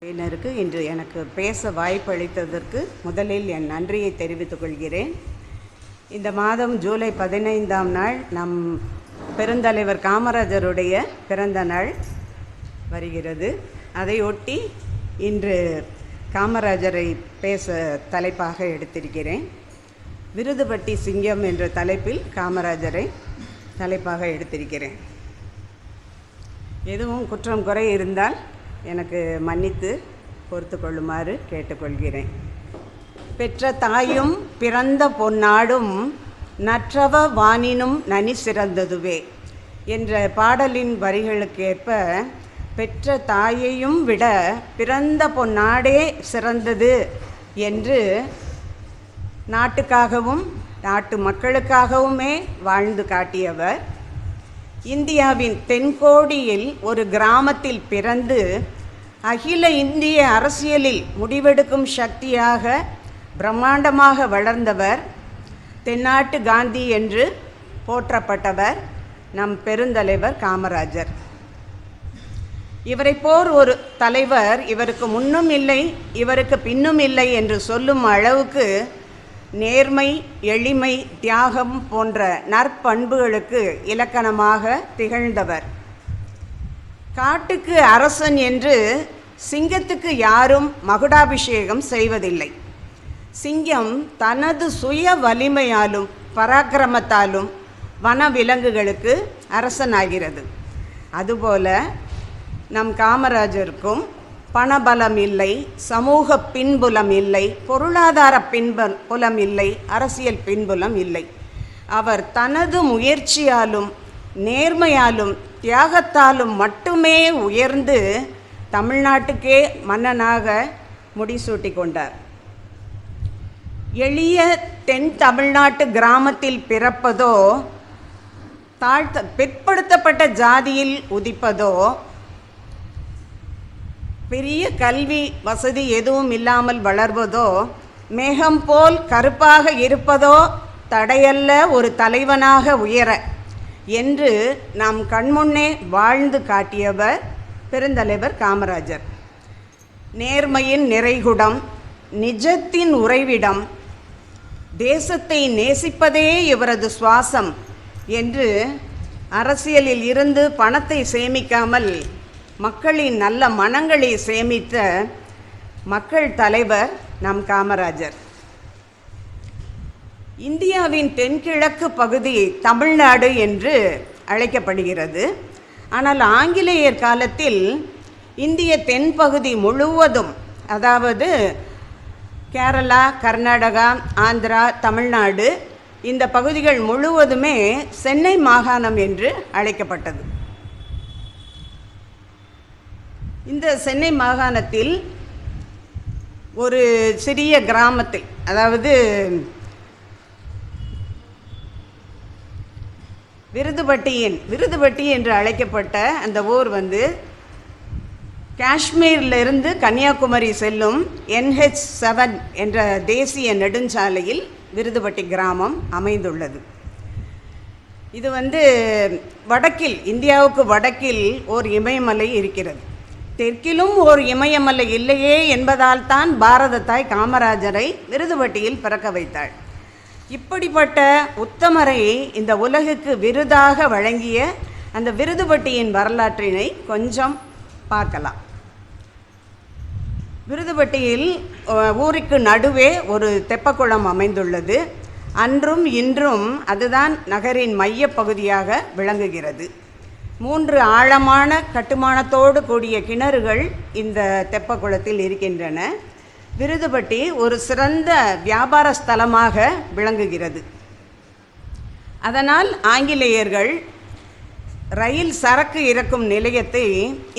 இனருக்கு இன்று எனக்கு பேச வாய்ப்பளித்ததற்கு முதலில் என் நன்றியை தெரிவித்துக் கொள்கிறேன். இந்த மாதம் ஜூலை 15ஆம் நாள் நம் பெருந்தலைவர் காமராஜருடைய பிறந்த நாள் வருகிறது. அதையொட்டி இன்று காமராஜரை பேச தலைப்பாக எடுத்திருக்கிறேன். விருதுபட்டி சிங்கம் என்ற தலைப்பில் காமராஜரை தலைப்பாக எடுத்திருக்கிறேன். எதுவும் குற்றம் குறை இருந்தால் எனக்கு மன்னித்து பொறுத்து கொள்ளுமாறு கேட்டுக்கொள்கிறேன். பெற்ற தாயும் பிறந்த பொன்னாடும் நற்றவ வானினும் நனி சிறந்ததுவே என்ற பாடலின் வரிகளுக்கேற்ப பெற்ற தாயையும் விட பிறந்த பொன்னாடே சிறந்தது என்று நாட்டுக்காகவும் நாட்டு மக்களுக்காகவுமே வாழ்ந்து காட்டியவர். இந்தியாவின் தென்கோடியில் ஒரு கிராமத்தில் பிறந்து அகில இந்திய அரசியலில் முடிவெடுக்கும் சக்தியாக பிரம்மாண்டமாக வளர்ந்தவர். தென்னாட்டு காந்தி என்று போற்றப்பட்டவர் நம் பெருந்தலைவர் காமராஜர். இவரை போர் ஒரு தலைவர் இவருக்கு முன்னும் இல்லை இவருக்கு பின்னும் இல்லை என்று சொல்லும் அளவுக்கு நேர்மை, எளிமை, தியாகம் போன்ற நற்பண்புகளுக்கு இலக்கணமாக திகழ்ந்தவர். காட்டுக்கு அரசன் என்று சிங்கத்துக்கு யாரும் மகுடாபிஷேகம் செய்வதில்லை. சிங்கம் தனது சுய வலிமையாலும் பராக்கிரமத்தாலும் வனவிலங்குகளுக்கு அரசனாகிறது. அதுபோல நம் காமராஜருக்கும் பணபலம் இல்லை, சமூக பின்புலம் இல்லை, பொருளாதார பின்புலம் இல்லை, அரசியல் பின்புலம் இல்லை. அவர் தனது முயற்சியாலும் நேர்மையாலும் தியாகத்தாலும் மட்டுமே உயர்ந்து தமிழ்நாட்டுக்கே மன்னனாக முடிசூட்டி கொண்டார். எளிய தென் தமிழ்நாட்டு கிராமத்தில் பிறப்பதோ பிற்படுத்தப்பட்ட ஜாதியில் உதிப்பதோ பெரிய கல்வி வசதி எதுவும் இல்லாமல் வளர்வதோ மேகம் போல் கருப்பாக இருப்பதோ தடையல்ல ஒரு தலைவனாக உயர என்று நாம் கண்முன்னே வாழ்ந்து காட்டியவர் பெருந்தலைவர் காமராஜர். நேர்மையின் நிறைகுடம், நிஜத்தின் உறைவிடம், தேசத்தை நேசிப்பதே இவரது சுவாசம் என்று அரசியலில் இருந்து பணத்தை சேமிக்காமல் மக்களின் நல்ல மனங்களை சேமித்த மக்கள் தலைவர் நம் காமராஜர். இந்தியாவின் தென்கிழக்கு பகுதி தமிழ்நாடு என்று அழைக்கப்படுகிறது. ஆனால் ஆங்கிலேயர் காலத்தில் இந்திய தென்பகுதி முழுவதும், அதாவது கேரளா, கர்நாடகா, ஆந்திரா, தமிழ்நாடு, இந்த பகுதிகள் முழுவதுமே சென்னை மாகாணம் என்று அழைக்கப்பட்டது. இந்த சென்னை மாகாணத்தில் ஒரு சிறிய கிராமத்தில், அதாவது விருதுபட்டி என்று அழைக்கப்பட்ட அந்த ஊர் காஷ்மீரிலிருந்து கன்னியாகுமரி செல்லும் NH7 என்ற தேசிய நெடுஞ்சாலையில் விருதுபட்டி கிராமம் அமைந்துள்ளது. இது வடக்கில், இந்தியாவுக்கு வடக்கில் ஓர் இமயமலை இருக்கிறது. தெற்கிலும் ஓர் இமயமலை இல்லையே என்பதால் தான் பாரத தாய் காமராஜரை விருதுபட்டியில் பிறக்க வைத்தாள். இப்படிப்பட்ட உத்தமரை இந்த உலகுக்கு விருதாக வழங்கிய அந்த விருதுபட்டியின் வரலாற்றினை கொஞ்சம் பார்க்கலாம். விருதுபட்டியில் ஊருக்கு நடுவே ஒரு தெப்பக்குளம் அமைந்துள்ளது. அன்றும் இன்றும் அதுதான் நகரின் மைய பகுதியாக விளங்குகிறது. 3 ஆழமான கட்டுமானத்தோடு கூடிய கிணறுகள் இந்த தெப்பக்குளத்தில் இருக்கின்றன. விருதுபட்டி ஒரு சிறந்த வியாபார ஸ்தலமாக விளங்குகிறது. அதனால் ஆங்கிலேயர்கள் ரயில் சரக்கு இறக்கும் நிலையத்தை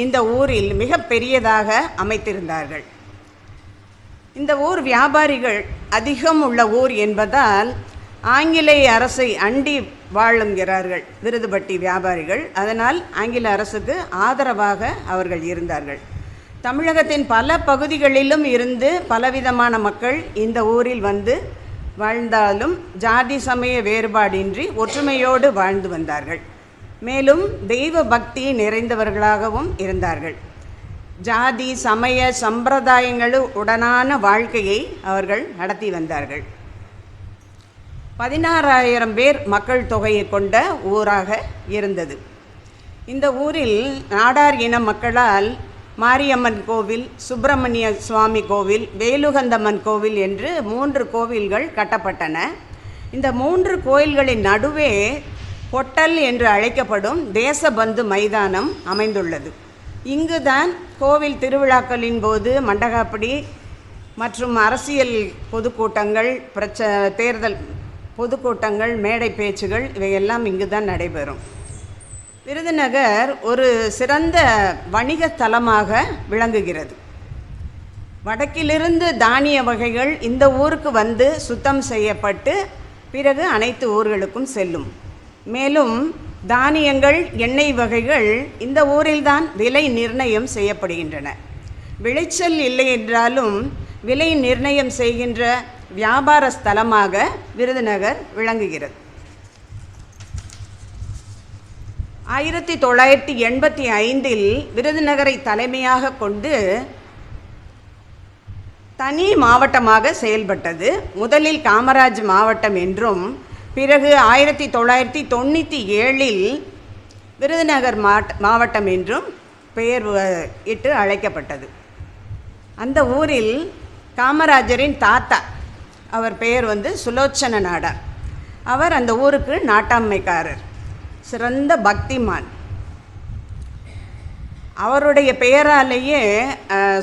இந்த ஊரில் மிக பெரியதாக அமைத்திருந்தார்கள். இந்த ஊர் வியாபாரிகள் அதிகம் உள்ள ஊர் என்பதால் ஆங்கிலேய அரசை அண்டி வாழுங்கிறார்கள் விருதுபட்டி வியாபாரிகள். அதனால் ஆங்கில அரசுக்கு ஆதரவாக அவர்கள் இருந்தார்கள். தமிழகத்தின் பல பகுதிகளிலும் இருந்து பலவிதமான மக்கள் இந்த ஊரில் வாழ்ந்தாலும் ஜாதி சமய வேறுபாடின்றி ஒற்றுமையோடு வாழ்ந்து வந்தார்கள். மேலும் தெய்வ பக்தி நிறைந்தவர்களாகவும் இருந்தார்கள். ஜாதி சமய சம்பிரதாயங்களுடனான வாழ்க்கையை அவர்கள் நடத்தி வந்தார்கள். 16,000 பேர் மக்கள் தொகையை கொண்ட ஊராக இருந்தது. இந்த ஊரில் நாடார் இன மக்களால் மாரியம்மன் கோவில், சுப்பிரமணிய சுவாமி கோவில், வேலுகந்தம்மன் கோவில் என்று 3 கோவில்கள் கட்டப்பட்டன. இந்த 3 கோயில்களின் நடுவே பொட்டல் என்று அழைக்கப்படும் தேசபந்து மைதானம் அமைந்துள்ளது. இங்குதான் கோவில் திருவிழாக்களின் போது மண்டகாப்படி மற்றும் அரசியல் பொதுக்கூட்டங்கள், தேர்தல் பொதுக்கூட்டங்கள், மேடை பேச்சுகள் இவையெல்லாம் இங்கு தான் நடைபெறும். விருதுநகர் ஒரு சிறந்த வணிக தலமாக விளங்குகிறது. வடக்கிலிருந்து தானிய வகைகள் இந்த ஊருக்கு வந்து சுத்தம் செய்யப்பட்டு பிறகு அனைத்து ஊர்களுக்கும் செல்லும். மேலும் தானியங்கள், எண்ணெய் வகைகள் இந்த ஊரில்தான் விலை நிர்ணயம் செய்யப்படுகின்றன. விளைச்சல் இல்லை என்றாலும் விலை நிர்ணயம் செய்கின்ற வியாபார ஸ்தலமாக விருதுநகர் விளங்குகிறது. 1985 விருதுநகரை தலைமையாக கொண்டு தனி மாவட்டமாக செயல்பட்டது. முதலில் காமராஜ் மாவட்டம் என்றும் பிறகு 1997 விருதுநகர் மாவட்டம் என்றும் பெயர் இட்டு அழைக்கப்பட்டது. அந்த ஊரில் காமராஜரின் தாத்தா, அவர் பெயர் சுலோச்சன நாடார். அவர் அந்த ஊருக்கு நாட்டாண்மைக்காரர், சிறந்த பக்திமான். அவருடைய பெயராலேயே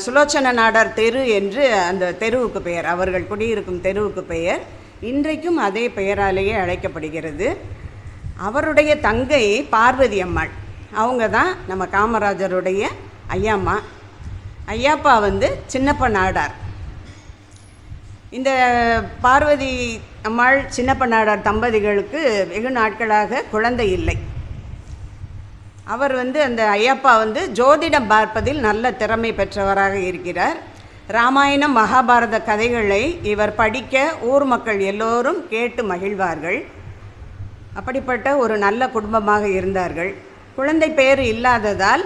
சுலோச்சன நாடார் தெரு என்று அந்த தெருவுக்கு பெயர், அவர்கள் குடியிருக்கும் தெருவுக்கு பெயர் இன்றைக்கும் அதே பெயராலேயே அழைக்கப்படுகிறது. அவருடைய தங்கை பார்வதி அம்மாள், அவங்க தான் நம்ம காமராஜருடைய ஐயாம்மா. ஐயாப்பா சின்னப்ப நாடார். இந்த பார்வதி அம்மாள் சின்னப்ப நாடார் தம்பதிகளுக்கு வெகு நாட்களாக குழந்தை இல்லை. அவர் அந்த ஐயப்பா ஜோதிடம் பார்ப்பதில் நல்ல திறமை பெற்றவராக இருக்கிறார். ராமாயணம் மகாபாரத கதைகளை இவர் படிக்க ஊர் மக்கள் எல்லோரும் கேட்டு மகிழ்வார்கள். அப்படிப்பட்ட ஒரு நல்ல குடும்பமாக இருந்தார்கள். குழந்தை பேர் இல்லாததால்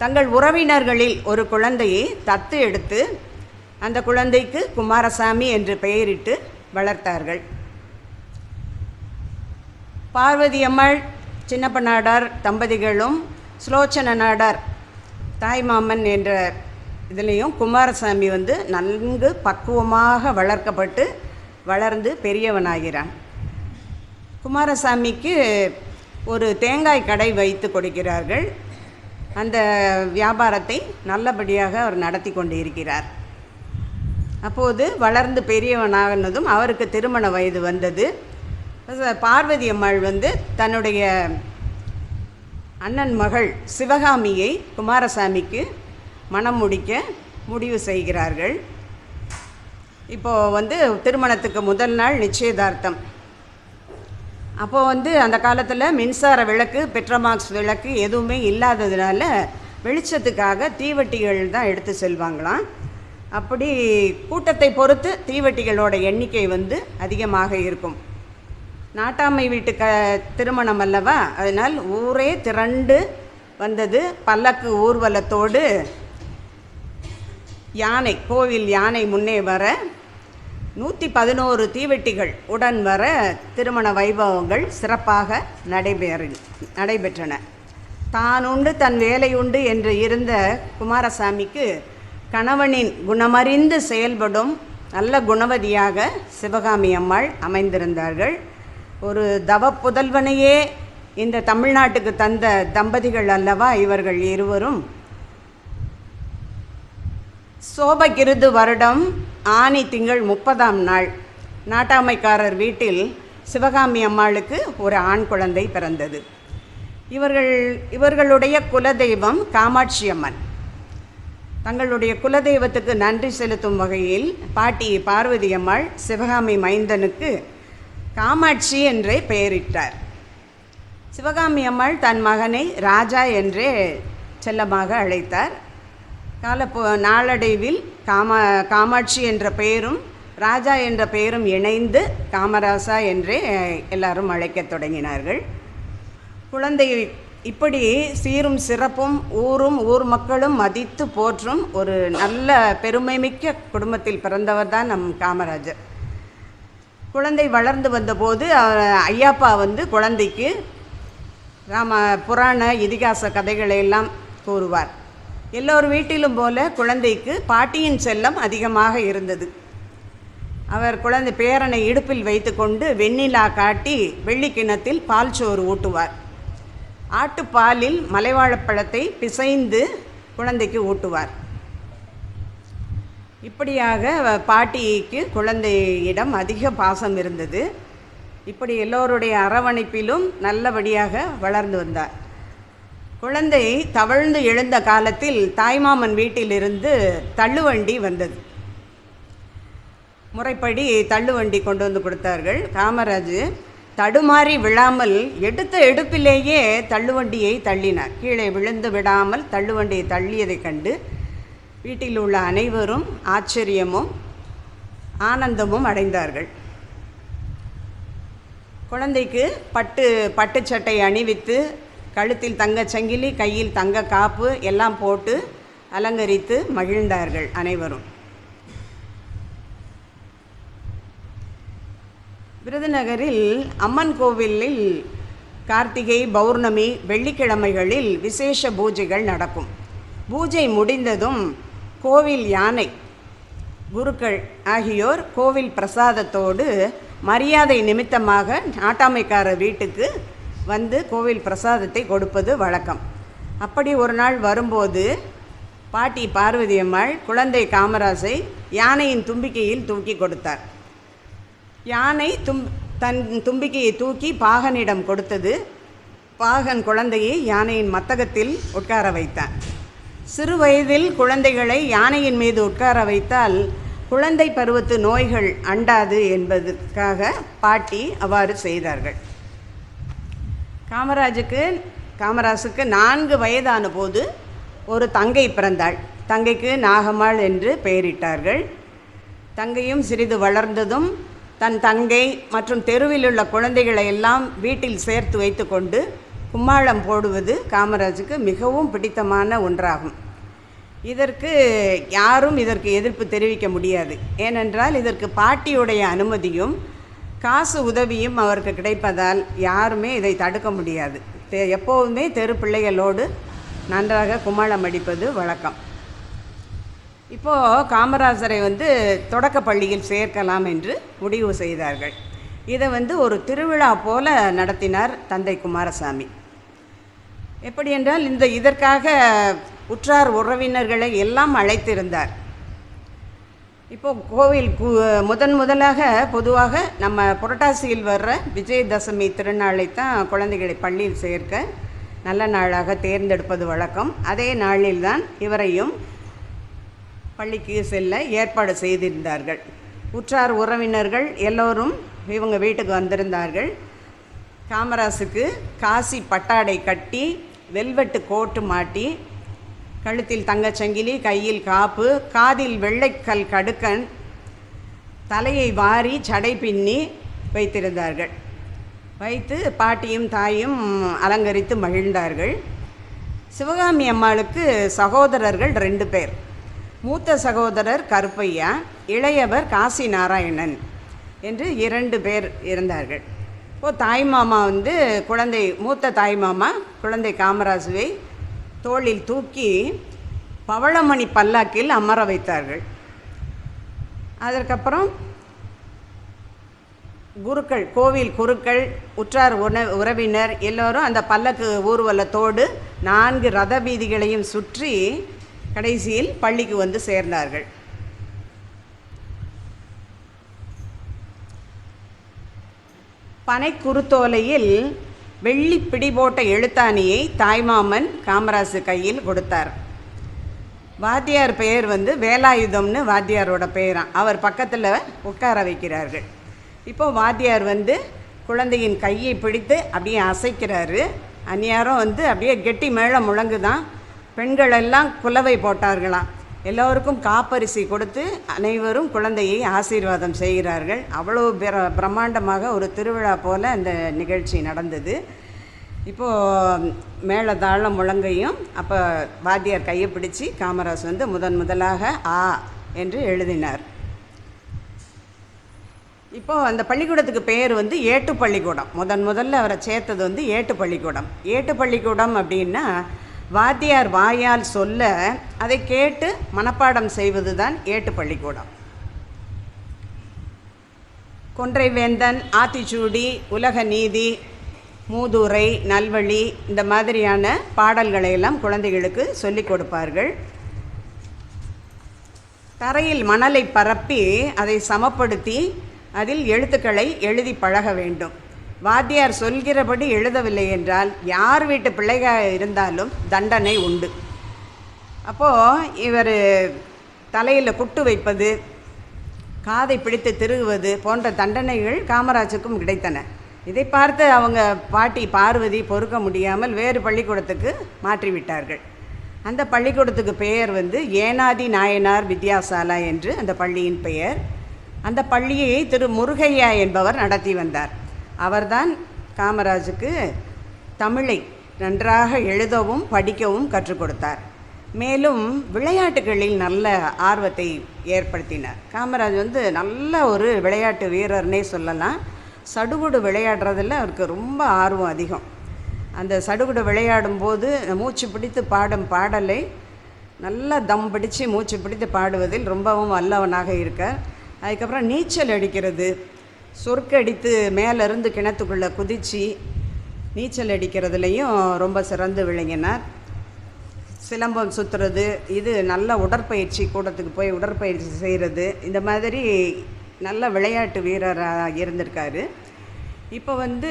தங்கள் உறவினர்களில் ஒரு குழந்தையை தத்து எடுத்து அந்த குழந்தைக்கு குமாரசாமி என்று பெயரிட்டு வளர்த்தார்கள். பார்வதி அம்மாள் சின்னப்ப நாடார் தம்பதிகளும் சுலோச்சன நாடார் தாய்மாமன் என்ற இதுலேயும் குமாரசாமி நன்கு பக்குவமாக வளர்க்கப்பட்டு வளர்ந்து பெரியவனாகிறான். குமாரசாமிக்கு ஒரு தேங்காய் கடை வைத்து கொடுக்கிறார்கள். அந்த வியாபாரத்தை நல்லபடியாக அவர் நடத்தி கொண்டு இருக்கிறார். அப்போது வளர்ந்து பெரியவனானதும் அவருக்கு திருமண வயது வந்தது. பார்வதி அம்மாள் தன்னுடைய அண்ணன் மகள் சிவகாமியை குமாரசாமிக்கு மணம் முடிக்க முடிவு செய்கிறார்கள். இப்போது திருமணத்துக்கு முதல் நாள் நிச்சயதார்த்தம். அப்போது அந்த காலத்தில் மின்சார விளக்கு, பெட்ரோமாக்ஸ் விளக்கு எதுவுமே இல்லாததுனால வெளிச்சத்துக்காக தீவெட்டிகள் தான் எடுத்து செல்வாங்களாம். அப்படி கூட்டத்தை பொறுத்து தீவெட்டிகளோட எண்ணிக்கை அதிகமாக இருக்கும். நாட்டாமை வீட்டு திருமணம் அல்லவா, அதனால் ஊரே திரண்டு வந்தது. பல்லக்கு ஊர்வலத்தோடு யானை, கோவில் யானை முன்னே வர 111 தீவெட்டிகள் உடன் வர திருமண வைபவங்கள் சிறப்பாக நடைபெற்றன. தான் உண்டு தன் வேலை உண்டு என்று இருந்த குமாரசாமிக்கு கணவனின் குணமறிந்து செயல்படும் நல்ல குணவதியாக சிவகாமி அம்மாள் அமைந்திருந்தார்கள். ஒரு தவ புதல்வனையே இந்த தமிழ்நாட்டுக்கு தந்த தம்பதிகள் அல்லவா இவர்கள் இருவரும். சோபகிருது வருடம் ஆனி திங்கள் 30ஆம் நாள் நாட்டாமைக்காரர் வீட்டில் சிவகாமி அம்மாளுக்கு ஒரு ஆண் குழந்தை பிறந்தது. இவர்களுடைய குலதெய்வம் காமாட்சி அம்மன். தங்களுடைய குலதெய்வத்துக்கு நன்றி செலுத்தும் வகையில் பாட்டி பார்வதி அம்மாள் சிவகாமி மைந்தனுக்கு காமாட்சி என்றே பெயரிட்டார். சிவகாமி அம்மாள் தன் மகனை ராஜா என்றே செல்லமாக அழைத்தார். நாளடைவில் காமாட்சி என்ற பெயரும் ராஜா என்ற பெயரும் இணைந்து காமராசா என்றே எல்லாரும் அழைக்கத் தொடங்கினார்கள். குழந்தை இப்படி சீரும் சிறப்பும் ஊரும் ஊர் மக்களும் மதித்து போற்றும் ஒரு நல்ல பெருமைமிக்க குடும்பத்தில் பிறந்தவர் தான் நம் காமராஜர். குழந்தை வளர்ந்து வந்தபோது ஐயாப்பா குழந்தைக்கு புராண இதிகாச கதைகளை எல்லாம் கூறுவார். எல்லோர் வீட்டிலும் போல குழந்தைக்கு பாட்டியின் செல்லம் அதிகமாக இருந்தது. அவர் குழந்தை பேரனை இடுப்பில் வைத்து கொண்டு வெண்ணிலா காட்டி வெள்ளிக்கிணத்தில் பால் சோறு ஊட்டுவார். ஆட்டுப்பாலில் மலைவாழைப்பழத்தை பிசைந்து குழந்தைக்கு ஊட்டுவார். இப்படியாக பாட்டிக்கு குழந்தையிடம் அதிக பாசம் இருந்தது. இப்படி எல்லோருடைய அரவணைப்பிலும் நல்லபடியாக வளர்ந்து வந்தார். குழந்தை தவழ்ந்து எழுந்த காலத்தில் தாய்மாமன் வீட்டிலிருந்து தள்ளுவண்டி வந்தது. முறைப்படி தள்ளுவண்டி கொண்டு வந்து கொடுத்தார்கள். காமராஜ் தடுமாறி விழாமல் எடுத்த எடுப்பிலேயே தள்ளுவண்டியை தள்ளினார். கீழே விழுந்து விடாமல் தள்ளுவண்டியை தள்ளியதை கண்டு வீட்டில் உள்ள அனைவரும் ஆச்சரியமும் ஆனந்தமும் அடைந்தார்கள். குழந்தைக்கு பட்டுச்சட்டை அணிவித்து கழுத்தில் தங்கச் சங்கிலி, கையில் தங்க காப்பு எல்லாம் போட்டு அலங்கரித்து மகிழ்ந்தார்கள் அனைவரும். விருதுநகரில் அம்மன் கோவிலில் கார்த்திகை, பௌர்ணமி, வெள்ளிக்கிழமைகளில் விசேஷ பூஜைகள் நடக்கும். பூஜை முடிந்ததும் கோவில் யானை, குருக்கள் ஆகியோர் கோவில் பிரசாதத்தோடு மரியாதை நிமித்தமாக நாட்டாமைக்காரர் வீட்டுக்கு வந்து கோவில் பிரசாதத்தை கொடுப்பது வழக்கம். அப்படி ஒரு நாள் வரும்போது பாட்டி பார்வதி அம்மாள் குழந்தை காமராஜை யானையின் தும்பிக்கையில் தூக்கி கொடுத்தார். யானை தன் தும்பிக்கையை தூக்கி பாகனிடம் கொடுத்தது. பாகன் குழந்தையை யானையின் மத்தகத்தில் உட்கார வைத்தான். சிறு வயதில் குழந்தைகளை யானையின் மீது உட்கார வைத்தால் குழந்தை பருவத்து நோய்கள் அண்டாது என்பதற்காக பாட்டி அவ்வாறு செய்தார்கள். காமராஜுக்கு 4 வயதான போது ஒரு தங்கை பிறந்தாள். தங்கைக்கு நாகம்மாள் என்று பெயரிட்டார்கள். தங்கையும் சிறிது வளர்ந்ததும் தன் தங்கை மற்றும் தெருவில் உள்ள குழந்தைகளை எல்லாம் வீட்டில் சேர்த்து வைத்து கொண்டு கும்மாளம் போடுவது காமராஜுக்கு மிகவும் பிடித்தமான ஒன்றாகும். யாரும் இதற்கு எதிர்ப்பு தெரிவிக்க முடியாது. ஏனென்றால் இதற்கு பாட்டியுடைய அனுமதியும் காசு உதவியும் அவருக்கு கிடைப்பதால் யாருமே இதை தடுக்க முடியாது. எப்போதுமே தெரு பிள்ளைகளோடு நன்றாக கும்மாளம் அடிப்பது வழக்கம். இப்போது காமராஜரை தொடக்க பள்ளியில் சேர்க்கலாம் என்று முடிவு செய்தார்கள். இதை ஒரு திருவிழா போல நடத்தினார் தந்தை குமாரசாமி. எப்படி என்றால் இதற்காக உற்றார் உறவினர்களை எல்லாம் அழைத்திருந்தார். இப்போது கோவில் முதலாக பொதுவாக நம்ம புரட்டாசியில் வர்ற விஜயதசமி திருநாளைத்தான் குழந்தைகளை பள்ளியில் சேர்க்க நல்ல நாளாக தேர்ந்தெடுப்பது வழக்கம். அதே நாளில்தான் இவரையும் பள்ளிக்கு செல்ல ஏற்பாடு செய்திருந்தார்கள். உற்றார் உறவினர்கள் எல்லோரும் இவங்க வீட்டுக்கு வந்திருந்தார்கள். காமராஜுக்கு காசி பட்டாடை கட்டி, வெல்வெட்டு கோட்டு மாட்டி, கழுத்தில் தங்கச்சங்கிலி, கையில் காப்பு, காதில் வெள்ளைக்கல் கடுக்கன், தலையை வாரி சடை பின்னி வைத்திருந்தார்கள். வைத்து பாட்டியும் தாயும் அலங்கரித்து மகிழ்ந்தார்கள். சிவகாமி அம்மாளுக்கு சகோதரர்கள் 2 பேர். மூத்த சகோதரர் கருப்பையா, இளையவர் காசி நாராயணன் என்று 2 பேர் இருந்தார்கள். இப்போது தாய்மாமா மூத்த தாய்மாமா குழந்தை காமராஜுவை தோளில் தூக்கி பவளமணி பல்லாக்கில் அமர வைத்தார்கள். அதற்கப்புறம் கோவில் குருக்கள், உற்றார் உறவினர் எல்லோரும் அந்த பல்லக்கு ஊர்வலத்தோடு 4 ரத வீதிகளையும் சுற்றி கடைசியில் பள்ளிக்கு சேர்ந்தார்கள். பனை குருத்தோலையில் வெள்ளி பிடி போட்ட எழுத்தாணியை தாய்மாமன் காமராஜு கையில் கொடுத்தார். வாத்தியார் பெயர் வேலாயுதம்னு வாத்தியாரோட பெயரான். அவர் பக்கத்தில் உட்கார வைக்கிறார்கள். இப்போது வாத்தியார் குழந்தையின் கையை பிடித்து அப்படியே அசைக்கிறாரு. அந்நியாரம் அப்படியே கெட்டி மேளம் முழங்குதான். பெண்கள் எல்லாம் குலவை போட்டார்களாம். எல்லோருக்கும் காப்பரிசி கொடுத்து அனைவரும் குழந்தையை ஆசீர்வாதம் செய்கிறார்கள். அவ்வளோ பிரம்மாண்டமாக ஒரு திருவிழா போல் அந்த நிகழ்ச்சி நடந்தது. இப்போது மேலே தாளம் முழங்கையும் அப்போ வாத்தியார் கையை பிடிச்சி காமராஜ் வந்து முதலாக ஆ என்று எழுதினார். இப்போது அந்த பள்ளிக்கூடத்துக்கு பேர் வந்து ஏட்டு பள்ளிக்கூடம். முதல்ல அவரை சேர்த்தது வந்து ஏட்டு பள்ளிக்கூடம். ஏட்டு பள்ளிக்கூடம் அப்படின்னா வாத்தியார் வாயால் சொல்ல அதை கேட்டு மனப்பாடம் செய்வது தான் ஏட்டு பள்ளிக்கூடம். கொன்றை வேந்தன், ஆத்திச்சூடி, உலக நீதி, மூதுரை, நல்வழி இந்த மாதிரியான பாடல்களை எல்லாம் குழந்தைகளுக்கு சொல்லிக் கொடுப்பார்கள். தரையில் மணலை பரப்பி அதை சமப்படுத்தி அதில் எழுத்துக்களை எழுதி பழக வேண்டும். வாத்தியார் சொல்கிறபடி எழுதவில்லை என்றால் யார் வீட்டு பிள்ளைகள் இருந்தாலும் தண்டனை உண்டு. அப்போது இவர் தலையில் குட்டு வைப்பது, காதை பிடித்து திருகுவது போன்ற தண்டனைகள் காமராஜுக்கும் கிடைத்தன. இதை பார்த்து அவங்க பாட்டி பார்வதி பொறுக்க முடியாமல் வேறு பள்ளிக்கூடத்துக்கு மாற்றிவிட்டார்கள். அந்த பள்ளிக்கூடத்துக்கு பெயர் வந்து ஏனாதி நாயனார் வித்யாசாலா என்று அந்த பள்ளியின் பெயர். அந்த பள்ளியை திரு முருகையா என்பவர் நடத்தி வந்தார். அவர்தான் காமராஜுக்கு தமிழை நன்றாக எழுதவும் படிக்கவும் கற்றுக் கொடுத்தார். மேலும் விளையாட்டுகளில் நல்ல ஆர்வத்தை ஏற்படுத்தினார். காமராஜ் வந்து நல்ல ஒரு விளையாட்டு வீரர்னே சொல்லலாம். சடுகுடு விளையாடுறதில் அவருக்கு ரொம்ப ஆர்வம் அதிகம். அந்த சடுகுடு விளையாடும்போது மூச்சு பிடித்து பாடும் பாடலை நல்லா தம் பிடித்து மூச்சு பிடித்து பாடுவதில் ரொம்பவும் வல்லவனாக இருக்கார். அதுக்கப்புறம் நீச்சல் அடிக்கிறது, சொற்கடித்து மேலேருந்து கிணத்துக்குள்ளே குதித்து நீச்சல் அடிக்கிறதுலையும் ரொம்ப சிறந்து விளங்கினார். சிலம்பம் சுற்றுறது, இது நல்ல உடற்பயிற்சி கூடத்துக்கு போய் உடற்பயிற்சி செய்கிறது, இந்த மாதிரி நல்ல விளையாட்டு வீரராக இருந்திருக்காரு. இப்போ வந்து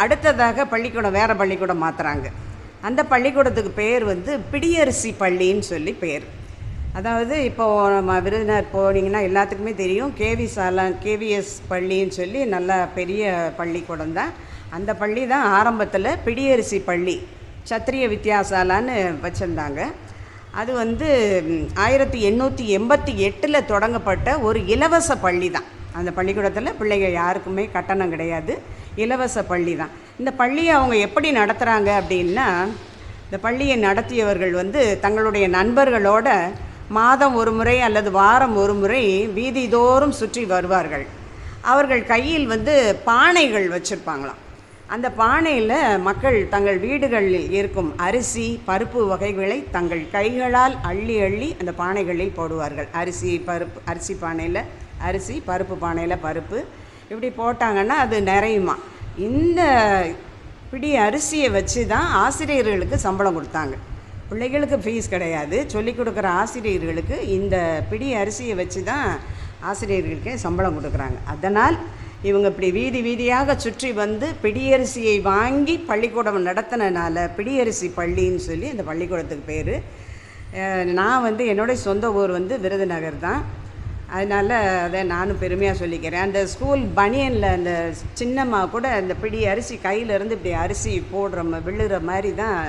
அடுத்ததாக பள்ளிக்கூடம் வேறு பள்ளிக்கூடம் மாற்றுறாங்க. அந்த பள்ளிக்கூடத்துக்கு பேர் வந்து பிடியரிசி பள்ளின்னு சொல்லி பேர். அதாவது இப்போது நம்ம விருதுநகர் போனீங்கன்னா எல்லாத்துக்குமே தெரியும், கேவிஎஸ் பள்ளின்னு சொல்லி நல்ல பெரிய பள்ளிக்கூடம் தான். அந்த பள்ளி தான் ஆரம்பத்தில் பிடியரிசி பள்ளி சத்திரிய வித்யாசாலான்னு வச்சுருந்தாங்க. அது வந்து 1888 தொடங்கப்பட்ட ஒரு இலவச பள்ளி தான். அந்த பள்ளிக்கூடத்தில் பிள்ளைகள் யாருக்குமே கட்டணம் கிடையாது, இலவச பள்ளி தான். இந்த பள்ளியை அவங்க எப்படி நடத்துகிறாங்க அப்படின்னா, இந்த பள்ளியை நடத்தியவர்கள் வந்து தங்களுடைய நண்பர்களோட மாதம் ஒரு முறை அல்லது வாரம் ஒரு முறை வீதிதோறும் சுற்றி வருவார்கள். அவர்கள் கையில் வந்து பானைகள் வச்சுருப்பாங்களாம். அந்த பானையில் மக்கள் தங்கள் வீடுகளில் இருக்கும் அரிசி பருப்பு வகைகளை தங்கள் கைகளால் அள்ளி அள்ளி அந்த பானைகளில் போடுவார்கள். அரிசி பானையில் அரிசி, பருப்பு பானையில் பருப்பு, இப்படி போட்டாங்கன்னா அது நிறையுமா. இந்த பிடி அரிசியை வச்சு தான் ஆசிரியர்களுக்கு சம்பளம் கொடுத்தாங்க. பிள்ளைகளுக்கு ஃபீஸ் கிடையாது, சொல்லிக் கொடுக்குற ஆசிரியர்களுக்கு இந்த பிடி அரிசியை வச்சு தான் ஆசிரியர்களுக்கே சம்பளம் கொடுக்குறாங்க. அதனால் இவங்க இப்படி வீதி வீதியாக சுற்றி வந்து பிடியரிசியை வாங்கி பள்ளிக்கூடம் நடத்தினால பிடியரிசி பள்ளின்னு சொல்லி அந்த பள்ளிக்கூடத்துக்கு பேர். நான் வந்து என்னுடைய சொந்த ஊர் வந்து விருதுநகர் தான், அதனால் அதை நானும் பெருமையாக சொல்லிக்கிறேன். அந்த ஸ்கூல் பனியனில் அந்த சின்னம்மா கூட அந்த பிடி அரிசி கையிலேருந்து இப்படி அரிசி விழுற மாதிரி தான்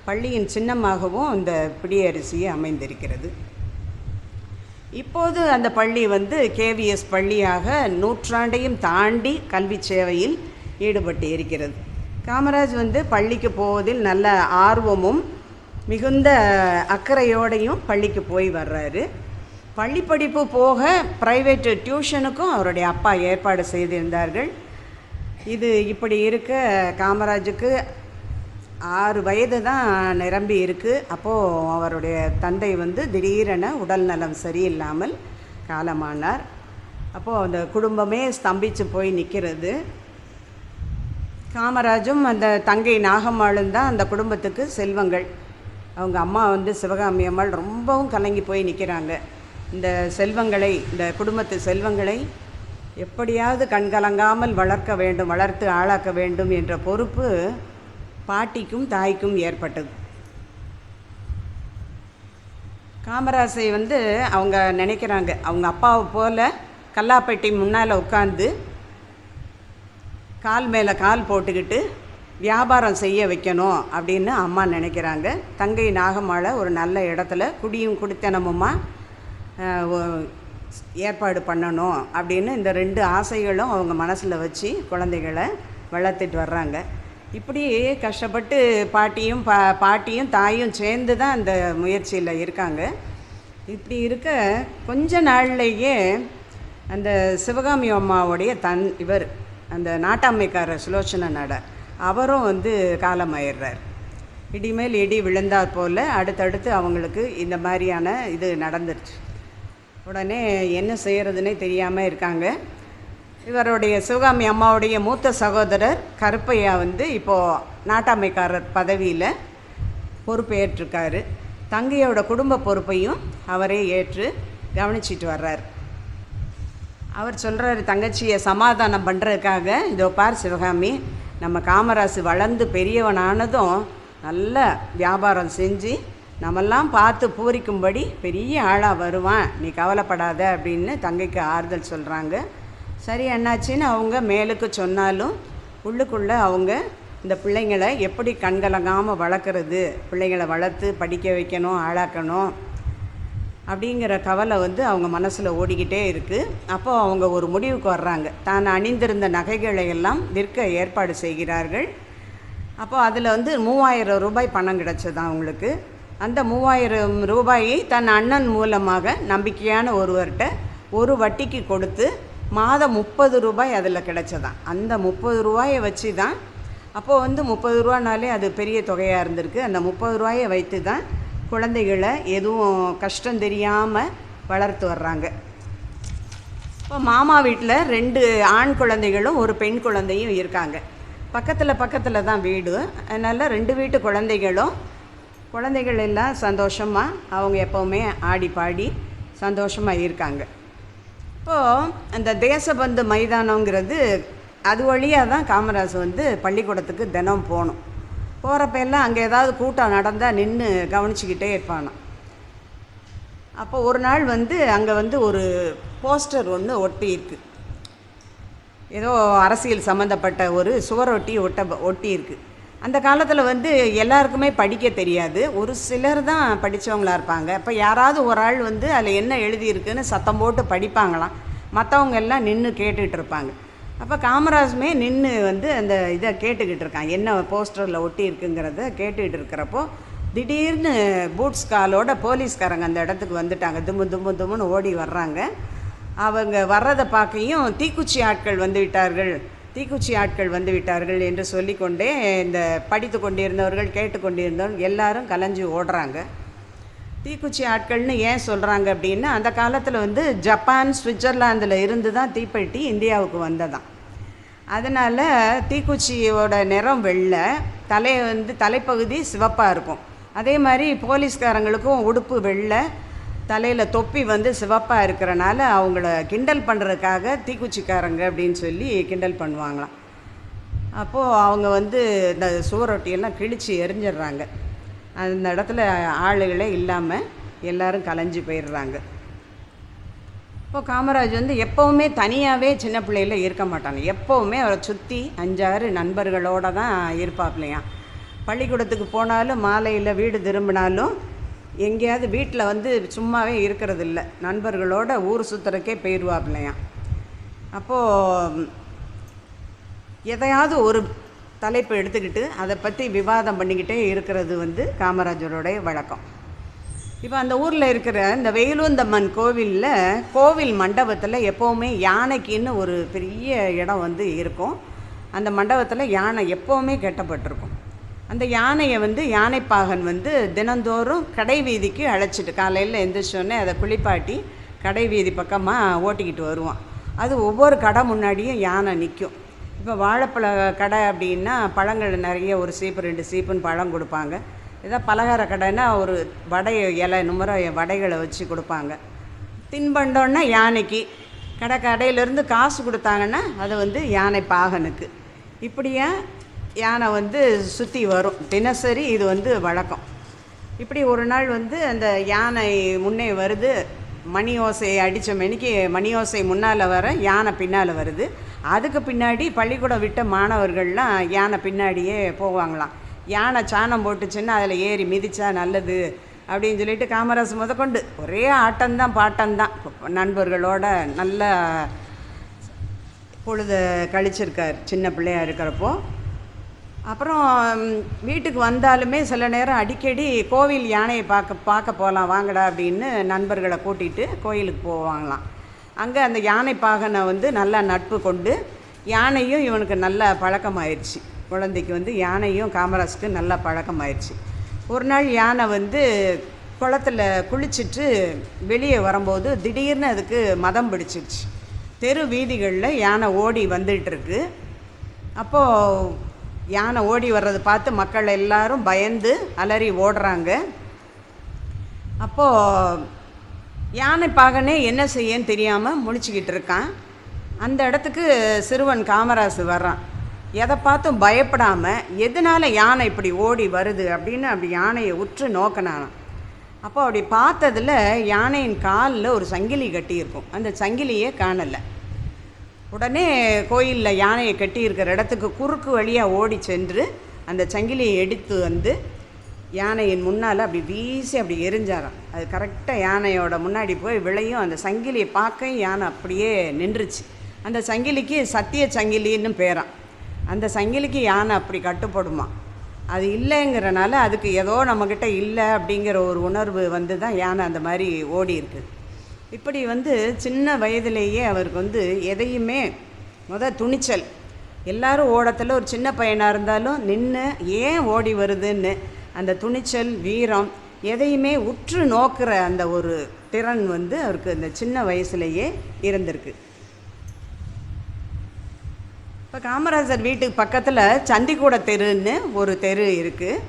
பள்ளியின் சின்னமாகவும் இந்த பிடியரிசியை அமைந்திருக்கிறது. இப்போது அந்த பள்ளி வந்து கேவிஎஸ் பள்ளியாக நூற்றாண்டையும் தாண்டி கல்வி சேவையில் ஈடுபட்டு இருக்கிறது. காமராஜ் வந்து பள்ளிக்கு போவதில் நல்ல ஆர்வமும் மிகுந்த அக்கறையோடையும் பள்ளிக்கு போய் வர்றாரு. பள்ளி படிப்பு போக ப்ரைவேட்டு டியூஷனுக்கும் அவருடைய அப்பா ஏற்பாடு செய்திருந்தார்கள். இது இப்படி இருக்க காமராஜுக்கு 6 வயது தான் நிரம்பி இருக்குது. அப்போது அவருடைய தந்தை வந்து திடீரென உடல் நலம் சரியில்லாமல் காலமானார். அப்போது அந்த குடும்பமே ஸ்தம்பித்து போய் நிற்கிறது. காமராஜும் அந்த தங்கை நாகம்மாளும் தான் அந்த குடும்பத்துக்கு செல்வங்கள். அவங்க அம்மா வந்து சிவகாமி அம்மாள் ரொம்பவும் கலங்கி போய் நிற்கிறாங்க. இந்த செல்வங்களை, இந்த குடும்பத்து செல்வங்களை எப்படியாவது கண்கலங்காமல் வளர்த்து ஆளாக்க வேண்டும் என்ற பொறுப்பு பாட்டிக்கும் தாய்க்கும் ஏற்பட்டது. காமராஜை வந்து அவங்க நினைக்கிறாங்க, அவங்க அப்பாவை போல் கல்லாப்பட்டி முன்னால் உட்காந்து கால் மேலே கால் போட்டுக்கிட்டு வியாபாரம் செய்ய வைக்கணும் அப்படின்னு அம்மா நினைக்கிறாங்க. தங்கை நாகம்மாளை ஒரு நல்ல இடத்துல குடித்தனமுமா ஏற்பாடு பண்ணணும் அப்படின்னு இந்த 2 ஆசைகளும் அவங்க மனசில் வச்சு குழந்தைகளை வளர்த்துட்டு வர்றாங்க. இப்படி கஷ்டப்பட்டு பாட்டியும் தாயும் சேர்ந்து தான் அந்த முயற்சியில் இருக்காங்க. இப்படி இருக்க கொஞ்ச நாள்லேயே அந்த சிவகாமி அம்மாவுடைய இவர் அந்த நாட்டாமைக்காரர் சுலோச்சன நாடார் அவரும் வந்து காலமாயிடுறார். இடிமேல் இடி விழுந்தாற் போல் அடுத்தடுத்து அவங்களுக்கு இந்த மாதிரியான இது நடந்துருச்சு. உடனே என்ன செய்கிறதுனே தெரியாமல் இருக்காங்க. இவருடைய சிவகாமி அம்மாவுடைய மூத்த சகோதரர் கருப்பையா வந்து இப்போது நாட்டாமைக்காரர் பதவியில் பொறுப்பேற்றிருக்காரு. தங்கையோட குடும்ப பொறுப்பையும் அவரே ஏற்று கவனிச்சிட்டு வர்றார். அவர் சொல்கிறார், தங்கச்சியை சமாதானம் பண்ணுறதுக்காக, இதோ பார் சிவகாமி, நம்ம காமராசு வளர்ந்து பெரியவனானதும் நல்ல வியாபாரம் செஞ்சு நம்மெல்லாம் பார்த்து பூரிக்கும்படி பெரிய ஆளாக வருவான், நீ கவலைப்படாத அப்படின்னு தங்கைக்கு ஆறுதல் சொல்கிறாங்க. சரி அண்ணாச்சின்னு அவங்க மேலுக்கு சொன்னாலும் உள்ளுக்குள்ளே அவங்க இந்த பிள்ளைங்களை எப்படி கண்கலங்காமல் வளர்க்குறது, பிள்ளைங்களை வளர்த்து படிக்க வைக்கணும், ஆளாக்கணும் அப்படிங்கிற கவலை வந்து அவங்க மனசில் ஓடிக்கிட்டே இருக்குது. அப்போது அவங்க ஒரு முடிவுக்கு வர்றாங்க. தான் அணிந்திருந்த நகைகளை எல்லாம் விற்க ஏற்பாடு செய்கிறார்கள். அப்போது அதில் வந்து 3000 ரூபாய் பணம் கிடச்சதான் அவங்களுக்கு. அந்த 3000 ரூபாயை தன் அண்ணன் மூலமாக நம்பிக்கையான ஒருவர்கிட்ட ஒரு வட்டிக்கு கொடுத்து மாதம் 30 ரூபாய் அதில் கிடச்சதான். அந்த 30 ரூபாயை வச்சு தான் அப்போது வந்து 30 ரூபானாலே அது பெரிய தொகையாக இருந்திருக்கு. அந்த 30 ரூபாயை வைத்து தான் குழந்தைகளை எதுவும் கஷ்டம் தெரியாமல் வளர்த்து வர்றாங்க. இப்போ மாமா வீட்டில் 2 ஆண் குழந்தைகளும் ஒரு பெண் குழந்தையும் இருக்காங்க. பக்கத்தில் தான் வீடு. அதனால் 2 வீட்டு குழந்தைகள் எல்லாம் சந்தோஷமாக அவங்க எப்போவுமே ஆடி பாடி சந்தோஷமாக இருக்காங்க. இப்போது அந்த தேசபந்து மைதானங்கிறது அது வழியாக தான் காமராஜ் வந்து பள்ளிக்கூடத்துக்கு தினம் போகணும். போகிறப்ப எல்லாம் அங்கே ஏதாவது கூட்டம் நடந்தால் நின்று கவனிச்சிக்கிட்டே இருப்பானான். அப்போ ஒரு நாள் வந்து அங்கே வந்து ஒரு போஸ்டர் ஒன்று ஒட்டி இருக்குது. ஏதோ அரசியல் சம்மந்தப்பட்ட ஒரு சுவரொட்டி ஒட்டி இருக்குது. அந்த காலத்தில் வந்து எல்லாருக்குமே படிக்க தெரியாது, ஒரு சிலர் தான் படித்தவங்களாக இருப்பாங்க. அப்போ யாராவது ஒரு ஆள் வந்து அதில் என்ன எழுதியிருக்குன்னு சத்தம் போட்டு படிப்பாங்களாம். மற்றவங்க எல்லாம் நின்று கேட்டுக்கிட்டு இருப்பாங்க. அப்போ காமராஜுமே நின்று வந்து அந்த இதை கேட்டுக்கிட்டு இருக்கான், என்ன போஸ்டரில் ஒட்டி இருக்குங்கிறத கேட்டுக்கிட்டு இருக்கிறப்போ திடீர்னு பூட்ஸ் காலோட போலீஸ்காரங்க அந்த இடத்துக்கு வந்துட்டாங்க. தும்முன்னு ஓடி வர்றாங்க. அவங்க வர்றதை பார்க்கையும் தீக்குச்சி ஆட்கள் வந்து விட்டார்கள் என்று சொல்லிக்கொண்டே இந்த படித்து கொண்டிருந்தவர்கள் கேட்டுக்கொண்டிருந்தவர்கள் எல்லாரும் கலைஞ்சி ஓடுறாங்க. தீக்குச்சி ஆட்கள்னு ஏன் சொல்கிறாங்க அப்படின்னா, அந்த காலத்தில் வந்து ஜப்பான் சுவிட்சர்லாந்தில் இருந்து தான் தீப்பெட்டி இந்தியாவுக்கு வந்ததான். அதனால் தீக்குச்சியோட நிறம் வெள்ளை, தலைப்பகுதி சிவப்பாக இருக்கும். அதே மாதிரி போலீஸ்காரங்களுக்கும் உடுப்பு வெள்ளை, தலையில் தொப்பி வந்து சிவப்பாக இருக்கிறனால அவங்கள கிண்டல் பண்ணுறதுக்காக தீக்குச்சிக்காரங்க அப்படின்னு சொல்லி கிண்டல் பண்ணுவாங்களாம். அப்போது அவங்க வந்து இந்த சுவரொட்டியெல்லாம் கிழித்து எரிஞ்சிடுறாங்க. அந்த இடத்துல ஆளுகளே இல்லாமல் எல்லோரும் கலைஞ்சி போயிடுறாங்க. இப்போது காமராஜ் வந்து எப்போவுமே தனியாகவே சின்ன பிள்ளையில் இருக்க மாட்டாங்க. எப்போவுமே அவரை சுற்றி 5-6 நண்பர்களோடு தான் இருப்பாப்லையாம். பள்ளிக்கூடத்துக்கு போனாலும் மாலையில் வீடு திரும்பினாலும் எங்கேயாவது வீட்டில் வந்து சும்மாவே இருக்கிறது இல்லை, நண்பர்களோட ஊர் சுற்றுறக்கே போயிடுவாப்லையாம். அப்போது எதையாவது ஒரு தலைப்பு எடுத்துக்கிட்டு அதை பற்றி விவாதம் பண்ணிக்கிட்டே இருக்கிறது வந்து காமராஜருடைய வழக்கம். இப்போ அந்த ஊரில் இருக்கிற இந்த வெயிலுந்தம்மன் கோவில் மண்டபத்தில் எப்போவுமே யானைக்குன்னு ஒரு பெரிய இடம் வந்து இருக்கும். அந்த மண்டபத்தில் யானை எப்போவுமே கட்டப்பட்டிருக்கும். அந்த யானையை வந்து யானைப்பாகன் வந்து தினந்தோறும் கடை வீதிக்கு அழைச்சிட்டு காலையில் எந்திரிச்சோடனே அதை குளிப்பாட்டி கடை வீதி பக்கமாக ஓட்டிக்கிட்டு வருவான். அது ஒவ்வொரு கடை முன்னாடியும் யானை நிற்கும். இப்போ வாழைப்பழ கடை அப்படின்னா பழங்கள் நிறைய, ஒரு சீப்பு 2 சீப்புன்னு பழம் கொடுப்பாங்க. ஏதாவது பலகார கடைன்னா ஒரு வடை இலை நுமர வடைகளை வச்சு கொடுப்பாங்க. தின்பண்டோன்னா யானைக்கு, கடையிலேருந்து காசு கொடுத்தாங்கன்னா அது வந்து யானை பாகனுக்கு. இப்படியா யானை வந்து சுற்றி வரும். தினசரி இது வந்து வழக்கம். இப்படி ஒரு நாள் வந்து அந்த யானை முன்னே வருது. மணி ஓசையை அடித்த மணிக்கு மணி ஓசை முன்னால் வர யானை பின்னால் வருது. அதுக்கு பின்னாடி பள்ளிக்கூடம் விட்ட மாணவர்கள்லாம் யானை பின்னாடியே போவாங்களாம். யானை சாணம் போட்டுச்சுன்னா அதில் ஏறி மிதித்தா நல்லது அப்படின்னு சொல்லிட்டு காமராஜ் முதற்கொண்டு ஒரே ஆட்டம்தான் பாட்டம்தான் நண்பர்களோட நல்ல பொழுத கழிச்சிருக்கார் சின்ன பிள்ளையாக இருக்கிறப்போ. அப்புறம் வீட்டுக்கு வந்தாலுமே சில நேரம் அடிக்கடி கோவில் யானையை பார்க்க போகலாம் வாங்கடா அப்படின்னு நண்பர்களை கூட்டிகிட்டு கோயிலுக்கு போவாங்களாம். அங்கே அந்த யானை பாகனை வந்து நல்லா நட்பு கொண்டு யானையும் இவனுக்கு நல்ல பழக்கமாயிடுச்சு. குழந்தைக்கு வந்து யானையும் காமராஜுக்கு நல்லா பழக்கமாயிடுச்சு. ஒரு நாள் யானை வந்து குளத்தில் குளிச்சுட்டு வெளியே வரும்போது திடீர்னு அதுக்கு மதம் பிடிச்சிருச்சு. தெரு வீதிகளில் யானை ஓடி வந்துட்டுருக்கு. அப்போது யானை ஓடி வர்றதை பார்த்து மக்கள் எல்லாரும் பயந்து அலறி ஓடுறாங்க. அப்போது யானை பாகனே என்ன செய்யன்னு தெரியாமல் முழிச்சிக்கிட்டு இருக்கான். அந்த இடத்துக்கு சிறுவன் காமராசு வர்றான். எதை பார்த்தும் பயப்படாமல் எதனால் யானை இப்படி ஓடி வருது அப்படின்னு அப்படி யானையை உற்று நோக்கினானான். அப்போ அப்படி பார்த்ததில் யானையின் காலில் ஒரு சங்கிலி கட்டியிருக்கும். அந்த சங்கிலியே காணலை. உடனே கோயிலில் யானையை கட்டியிருக்கிற இடத்துக்கு குறுக்கு வழியாக ஓடி சென்று அந்த சங்கிலியை எடுத்து வந்து யானையின் முன்னால் அப்படி வீசி அப்படி எரிஞ்சாராம். அது கரெக்டாக யானையோட முன்னாடி போய் விளையும். அந்த சங்கிலியை பார்க்க யானை அப்படியே நின்றுச்சு. அந்த சங்கிலிக்கு சத்திய சங்கிலின்னு பேரான். அந்த சங்கிலிக்கு யானை அப்படி கட்டுப்படுமா. அது இல்லைங்கிறனால அதுக்கு ஏதோ நம்மக்கிட்ட இல்லை அப்படிங்கிற ஒரு உணர்வு வந்து தான் யானை அந்த மாதிரி ஓடி இருக்குது. இப்படி வந்து சின்ன வயதிலேயே அவருக்கு வந்து எதையுமே துணிச்சல். எல்லாரும் ஓடத்தில் ஒரு சின்ன பையனாக இருந்தாலும் நின்று ஏன் ஓடி வருதுன்னு அந்த துணிச்சல், வீரம், எதையுமே உற்று நோக்கிற அந்த ஒரு திறன் வந்து அவருக்கு இந்த சின்ன வயசுலேயே இருந்திருக்கு. இப்போ காமராஜர் வீட்டுக்கு பக்கத்தில் சந்திக்கூட தெருன்னு ஒரு தெரு இருக்குது.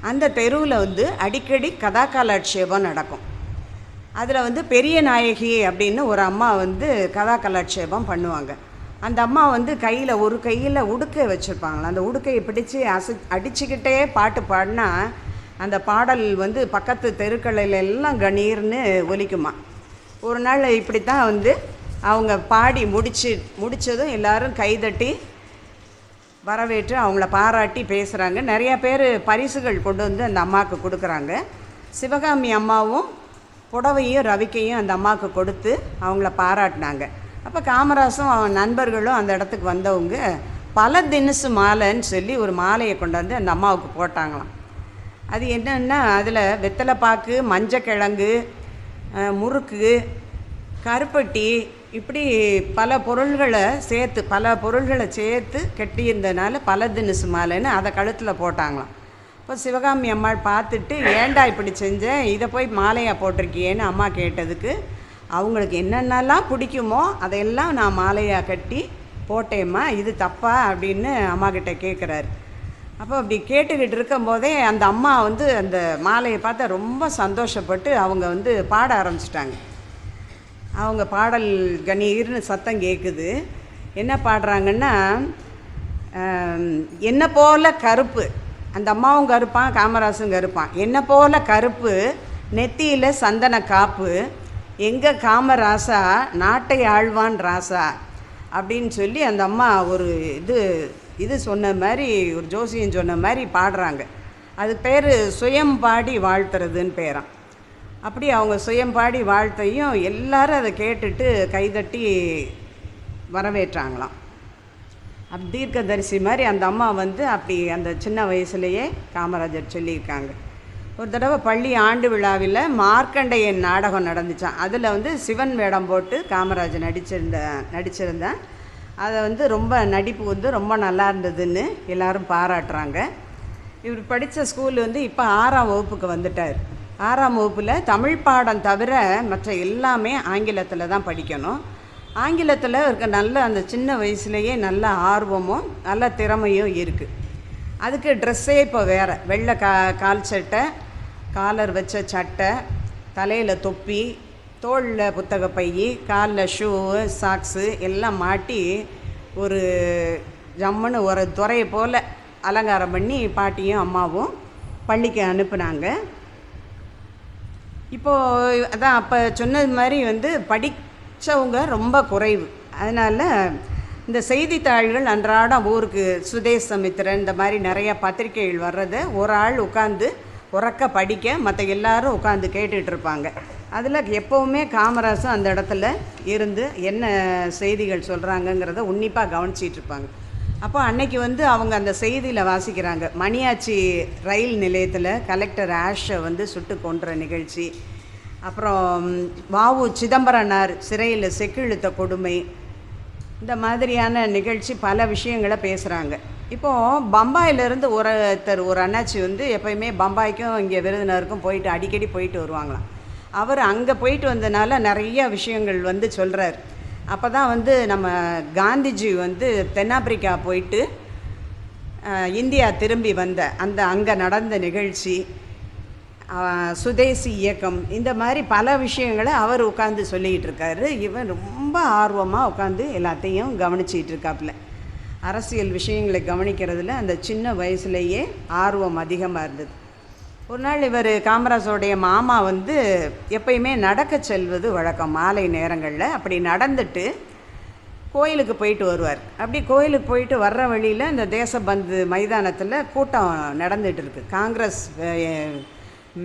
அந்த தெருவில் வந்து அடிக்கடி கதா காலட்சேபம் நடக்கும். அதில் வந்து பெரிய நாயகி அப்படின்னு ஒரு அம்மா வந்து கதா காலட்சேபம் பண்ணுவாங்க. அந்த அம்மா வந்து ஒரு கையில் உடுக்கை வச்சுருப்பாங்களா. அந்த உடுக்கையை பிடிச்சி அடிச்சுக்கிட்டே பாட்டு பாடினா அந்த பாடல் வந்து பக்கத்து தெருக்களில் எல்லாம் கணீர்னு ஒலிக்குமா. ஒரு நாள் இப்படி தான் வந்து அவங்க பாடி முடித்ததும் எல்லோரும் கைதட்டி வரவேற்று அவங்கள பாராட்டி பேசுகிறாங்க. நிறையா பேர் பரிசுகள் கொண்டு வந்து அந்த அம்மாவுக்கு கொடுக்குறாங்க. சிவகாமி அம்மாவும் புடவையும் ரவிக்கையும் அந்த அம்மாவுக்கு கொடுத்து அவங்கள பாராட்டினாங்க. அப்போ காமராசும் அவன் நண்பர்களும் அந்த இடத்துக்கு வந்தவங்க பல தினசு மாலைன்னு சொல்லி ஒரு மாலையை கொண்டாந்து அந்த அம்மாவுக்கு போட்டாங்களாம். அது என்னென்னா அதில் வெத்தலைப்பாக்கு, மஞ்சக்கிழங்கு, முறுக்கு, கருப்பட்டி, இப்படி பல பொருள்களை சேர்த்து கட்டியிருந்தனால பல தினசு மாலைன்னு அதை கழுத்தில் போட்டாங்களாம். இப்போ சிவகாமி அம்மாள் பார்த்துட்டு ஏண்டா இப்படி செஞ்சேன், இதை போய் மாலையாக போட்டிருக்கியேன்னு அம்மா கேட்டதுக்கு அவங்களுக்கு என்னென்னலாம் பிடிக்குமோ அதையெல்லாம் நான் மாலையாக கட்டி போட்டேம்மா, இது தப்பா அப்படின்னு அம்மாக்கிட்ட கேட்குறாரு. அப்போ அப்படி கேட்டுக்கிட்டு இருக்கும்போதே அந்த அம்மா வந்து அந்த மாலையை பார்த்தா ரொம்ப சந்தோஷப்பட்டு அவங்க வந்து பாட ஆரம்பிச்சிட்டாங்க. அவங்க பாடல் கணீர்னு சத்தம் கேட்குது. என்ன பாடுறாங்கன்னா, என்ன போல கருப்பு, அந்த அம்மாவும் கருப்பான், காமராசும் கருப்பான், என்ன போல கருப்பு, நெத்தியில் சந்தன காப்பு, எங்கே காமராசா நாட்டை ஆழ்வான் ராசா அப்படின்னு சொல்லி அந்த அம்மா ஒரு இது சொன்ன மாதிரி, ஒரு ஜோசியம் சொன்ன மாதிரி பாடுறாங்க. அது பேர் சுயம் பாடி வாழ்த்துறதுன்னு பேரான். அப்படி அவங்க சுயம் பாடி வாழ்த்தையும் எல்லாரும் அதை கேட்டுட்டு கைதட்டி வரவேற்றாங்களாம். தீர்க்கதரிசி மாதிரி அந்த அம்மா வந்து அப்படி அந்த சின்ன வயசுலேயே காமராஜர் சொல்லியிருக்காங்க. ஒரு தடவை பள்ளி ஆண்டு விழாவில் மார்க்கண்டையன் நாடகம் நடந்துச்சான். அதில் வந்து சிவன் வேடம் போட்டு காமராஜர் நடிச்சிருந்தேன். அதை வந்து ரொம்ப நடிப்பு வந்து ரொம்ப நல்லா இருந்ததுன்னு எல்லோரும் பாராட்டுறாங்க. இவர் படித்த ஸ்கூல் வந்து இப்போ 6ஆம் வகுப்புக்கு வந்துட்டார். 6ஆம் வகுப்பில் தமிழ் பாடம் தவிர மற்ற எல்லாமே ஆங்கிலத்தில் தான் படிக்கணும். ஆங்கிலத்தில் இருக்க நல்ல அந்த சின்ன வயசுலேயே நல்ல ஆர்வமும் நல்ல திறமையும் இருக்குது. அதுக்கு ட்ரெஸ்ஸே இப்போ வேறு, வெள்ளை கால் சட்டை, காலர் வச்ச சட்டை, தலையில் தொப்பி, தோளில் புத்தக பை, காலில் ஷூ, சாக்ஸு எல்லாம் மாட்டி ஒரு ஜம்முன்னு ஒரு துறையை போல் அலங்காரம் பண்ணி பாட்டியும் அம்மாவும் பள்ளிக்கு அனுப்புனாங்க. இப்போது அதான் அப்போ சொன்னது மாதிரி வந்து படித்தவங்க ரொம்ப குறைவு. அதனால் இந்த செய்தித்தாள்கள் அன்றாடம் ஊருக்கு சுதேசமித்திரன் இந்த மாதிரி நிறையா பத்திரிகைகள் வர்றதை ஒரு ஆள் உட்காந்து உறக்க படிக்க மற்ற எல்லாரும் உட்காந்து கேட்டுட்ருப்பாங்க. அதில் எப்போவுமே காமராசும் அந்த இடத்துல இருந்து என்ன செய்திகள் சொல்கிறாங்கங்கிறத உன்னிப்பாக கவனிச்சிட்ருப்பாங்க. அப்போ அன்னைக்கு வந்து அவங்க அந்த செய்தியில் வாசிக்கிறாங்க, மணியாச்சி ரயில் நிலையத்தில் கலெக்டர் ஆஷை வந்து சுட்டு கொன்ற நிகழ்ச்சி, அப்புறம் வாவு சிதம்பரனார் சிறையில் செக்கிழுத்த கொடுமை, இந்த மாதிரியான நிகழ்ச்சி பல விஷயங்களை பேசுகிறாங்க. இப்போது பம்பாயிலேருந்து ஒரு அண்ணாச்சி வந்து எப்போயுமே பம்பாய்க்கும் இங்கே விருதுநகருக்கும் போயிட்டு அடிக்கடி போயிட்டு வருவாங்களாம். அவர் அங்கே போயிட்டு வந்தனால நிறைய விஷயங்கள் வந்து சொல்கிறார். அப்போ தான் வந்து நம்ம காந்திஜி வந்து தென்னாப்பிரிக்கா போயிட்டு இந்தியா திரும்பி வந்த அங்கே நடந்த நிகழ்ச்சி, சுதேசி இயக்கம், இந்த மாதிரி பல விஷயங்களை அவர் உட்காந்து சொல்லிக்கிட்டு இருக்காரு. இவன் ரொம்ப ஆர்வமாக உட்காந்து எல்லாத்தையும் கவனிச்சிக்கிட்டு இருக்காப்புல. அரசியல் விஷயங்களை கவனிக்கிறதுல அந்த சின்ன வயசுலேயே ஆர்வம் அதிகமாக இருந்தது. ஒரு நாள் இவர் காமராஜோடைய மாமா வந்து எப்பயுமே நடக்க செல்வது வழக்கம் மாலை நேரங்களில். அப்படி நடந்துட்டு கோயிலுக்கு போயிட்டு வருவார். அப்படி கோயிலுக்கு போயிட்டு வர்ற வழியில் இந்த தேசபந்து மைதானத்தில் கூட்டம் நடந்துகிட்டு இருக்குது, காங்கிரஸ்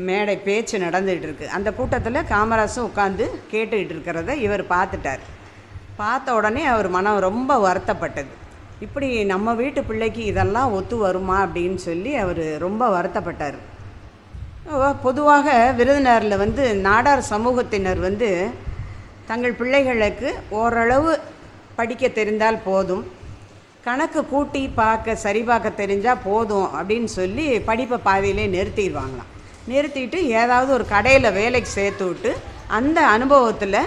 மேடை பேச்சு நடந்துகிட்டு இருக்குது. அந்த கூட்டத்தில் காமராஜும் உட்காந்து கேட்டுக்கிட்டு இருக்கிறத இவர் பார்த்துட்டார். பார்த்த உடனே அவர் மனம் ரொம்ப வருத்தப்பட்டது. இப்படி நம்ம வீட்டு பிள்ளைக்கு இதெல்லாம் ஒத்து வருமா அப்படின்னு சொல்லி அவர் ரொம்ப வருத்தப்பட்டார். பொதுவாக விருதுநகரில் வந்து நாடார் சமூகத்தினர் வந்து தங்கள் பிள்ளைகளுக்கு ஓரளவு படிக்க தெரிந்தால் போதும், கணக்கு கூட்டி சரி பார்க்க தெரிஞ்சால் போதும் அப்படின்னு சொல்லி படிப்பை பாதியிலே நிறுத்திடுவாங்களாம். நிறுத்திட்டு ஏதாவது ஒரு கடையில் வேலைக்கு சேர்த்து விட்டு அந்த அனுபவத்தில்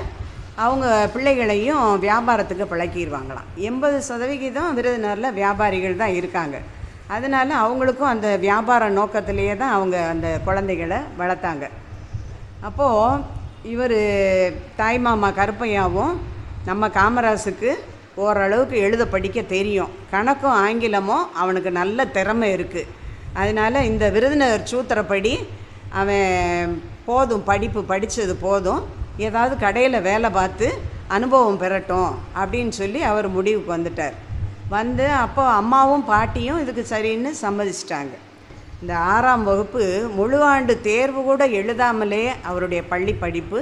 அவங்க பிள்ளைகளையும் வியாபாரத்துக்கு பழக்கிடுவாங்களாம். 80% விருதுநகரில் வியாபாரிகள் தான் இருக்காங்க. அதனால் அவங்களுக்கும் அந்த வியாபார நோக்கத்திலேயே தான் அவங்க அந்த குழந்தைகளை வளர்த்தாங்க. அப்போது இவர் தாய்மாமா கருப்பையாவும் நம்ம காமராஜுக்கு ஓரளவுக்கு எழுத படிக்க தெரியும், கணக்கும் ஆங்கிலமும் அவனுக்கு நல்ல திறமை இருக்குது. அதனால் இந்த விருதுநகர் சூத்திரப்படி அவன் போதும், படிப்பு படித்தது போதும், ஏதாவது கடையில் வேலை பார்த்து அனுபவம் பெறட்டும் அப்படின்னு சொல்லி அவர் முடிவுக்கு வந்துட்டார். வந்து அப்போ அம்மாவும் பாட்டியும் இதுக்கு சரின்னு சம்மதிச்சிட்டாங்க. இந்த 6ஆம் வகுப்பு முழு ஆண்டு தேர்வு கூட எழுதாமலே அவருடைய பள்ளி படிப்பு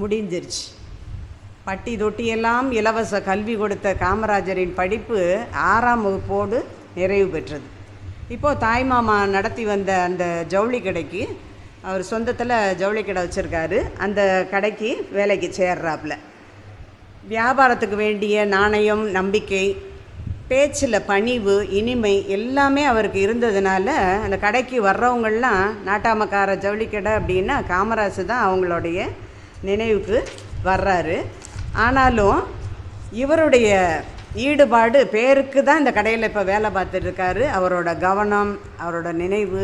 முடிஞ்சிருச்சு. பட்டி தொட்டியெல்லாம் இலவச கல்வி கொடுத்த காமராஜரின் படிப்பு 6ஆம் வகுப்போடு நிறைவு பெற்றது. இப்போது தாய்மாமா நடத்தி வந்த அந்த ஜவுளி கடைக்கு, அவர் சொந்தத்தில் ஜவுளி கடை வச்சுருக்காரு, அந்த கடைக்கு வேலைக்கு சேர்றாப்புல. வியாபாரத்துக்கு வேண்டிய நாணயம், நம்பிக்கை, பேச்சில் பணிவு, இனிமை எல்லாமே அவருக்கு இருந்ததுனால அந்த கடைக்கு வர்றவங்கள்லாம் நாட்டாமக்கார ஜவுளிக்கடை அப்படின்னா காமராஜ் தான் அவங்களுடைய நினைவுக்கு வர்றாரு. ஆனாலும் இவருடைய ஈடுபாடு பேருக்கு தான் இந்த கடையில் இப்போ வேலை பார்த்துட்ருக்காரு. அவரோட கவனம், அவரோட நினைவு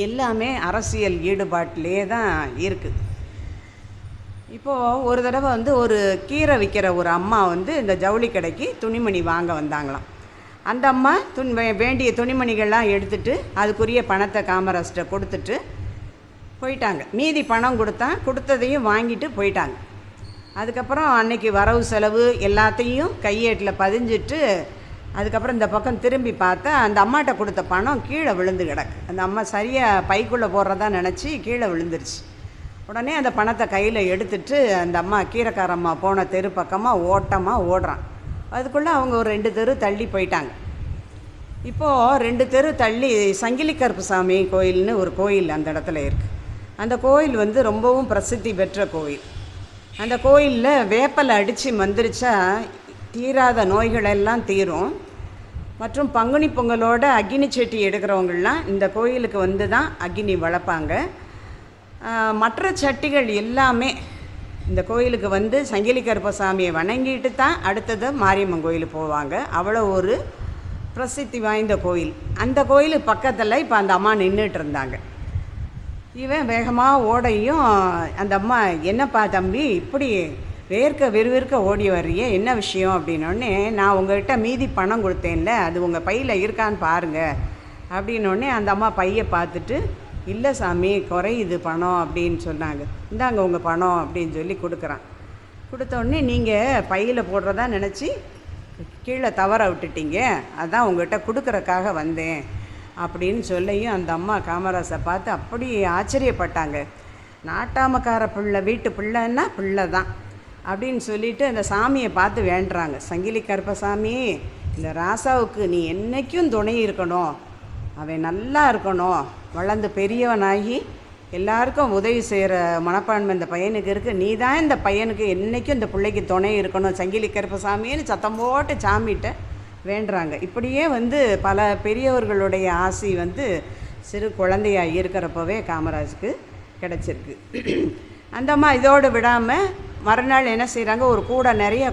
எல்லாமே அரசியல் ஈடுபாட்டிலே தான் இருக்குது. இப்போது ஒரு தடவை வந்து ஒரு கீரை விற்கிற ஒரு அம்மா வந்து இந்த ஜவுளி கடைக்கு துணிமணி வாங்க வந்தாங்களாம். அந்த அம்மா வேண்டிய துணிமணிகள்லாம் எடுத்துகிட்டு அதுக்குரிய பணத்தை காமராஜ்கிட்ட கொடுத்துட்டு போயிட்டாங்க. மீதி பணம் கொடுத்ததையும் வாங்கிட்டு போயிட்டாங்க. அதுக்கப்புறம் அன்னைக்கு வரவு செலவு எல்லாத்தையும் கையேட்டில் பதிஞ்சிட்டு அதுக்கப்புறம் இந்த பக்கம் திரும்பி பார்த்தா அந்த அம்மாட்ட கொடுத்த பணம் கீழே விழுந்து கிடக்கு. அந்த அம்மா சரியாக பைக்குள்ளே போடுறதா நினச்சி கீழே விழுந்துருச்சு. உடனே அந்த பணத்தை கையில் எடுத்துட்டு அந்த அம்மா கீரைக்காரம்மா போன தெரு பக்கமாக ஓட்டமாக ஓடுறான். அதுக்குள்ளே அவங்க ஒரு 2 தெரு தள்ளி போயிட்டாங்க. இப்போது 2 தெரு தள்ளி சங்கிலி கருப்புசாமி கோயில்னு ஒரு கோயில் அந்த இடத்துல இருக்குது. அந்த கோயில் வந்து ரொம்பவும் பிரசித்தி பெற்ற கோயில். அந்த கோயிலில் வேப்பலை அடித்து மந்திரிச்சா தீராத நோய்களெல்லாம் தீரும். மற்றும் பங்குனி பொங்கலோட அக்னி சட்டி எடுக்கிறவங்களாம் இந்த கோயிலுக்கு வந்து தான் அக்னி வளர்ப்பாங்க. மற்ற சட்டிகள் எல்லாமே இந்த கோயிலுக்கு வந்து சங்கிலி கருப்பசாமியை வணங்கிட்டு தான் அடுத்தது மாரியம்மன் கோயிலுக்கு போவாங்க. அவ்வளோ ஒரு பிரசித்தி வாய்ந்த கோயில். அந்த கோயில் பக்கத்தில் இப்போ அந்த அம்மா நின்றுட்டு இருந்தாங்க. இவன் வேகமாக ஓடையும் அந்த அம்மா, என்னப்பா தம்பி இப்படி விறுவிறுக்க ஓடி வர்றியே, என்ன விஷயம் அப்படின்னோடனே, நான் உங்கள்கிட்ட மீதி பணம் கொடுத்தேன்ல, அது உங்கள் பையில் இருக்கான்னு பாருங்கள் அப்படின்னோடனே அந்த அம்மா பையை பார்த்துட்டு, இல்லை சாமி குறையுது பணம் அப்படின்னு சொன்னாங்க. இந்தாங்க உங்கள் பணம் அப்படின்னு சொல்லி கொடுக்குறான். கொடுத்தோடனே நீங்கள் பையில் போடுறதா நினச்சி கீழே தவற விட்டுட்டீங்க, அதான் உங்கள்கிட்ட கொடுக்குறக்காக வந்தேன் அப்படின்னு சொல்லியும் அந்த அம்மா காமராஜை பார்த்து அப்படி ஆச்சரியப்பட்டாங்க. நாட்டாமக்கார பிள்ளை வீட்டு பிள்ளைன்னா பிள்ளை தான் அப்படின்னு சொல்லிட்டு அந்த சாமியை பார்த்து வேண்டுறாங்க. சங்கிலி கருப்பசாமி இந்த ராசாவுக்கு நீ என்றைக்கும் துணை இருக்கணும், அவன் நல்லா இருக்கணும், வளர்ந்து பெரியவனாகி எல்லாருக்கும் உதவி செய்கிற மனப்பான்மை இந்த பையனுக்கு இருக்குது, நீ தான் இந்த பையனுக்கு என்றைக்கும் இந்த பிள்ளைக்கு துணை இருக்கணும், சங்கிலி கருப்பசாமின்னு சத்தம் போட்டு சாமிகிட்ட வேண்டுறாங்க. இப்படியே பல பெரியவர்களுடைய ஆசி சிறு குழந்தையாக இருக்கிறப்பவே காமராஜுக்கு கிடச்சிருக்கு. அந்த அம்மா இதோடு விடாமல் மறுநாள் என்ன செய்கிறாங்க, ஒரு கூடை நிறைய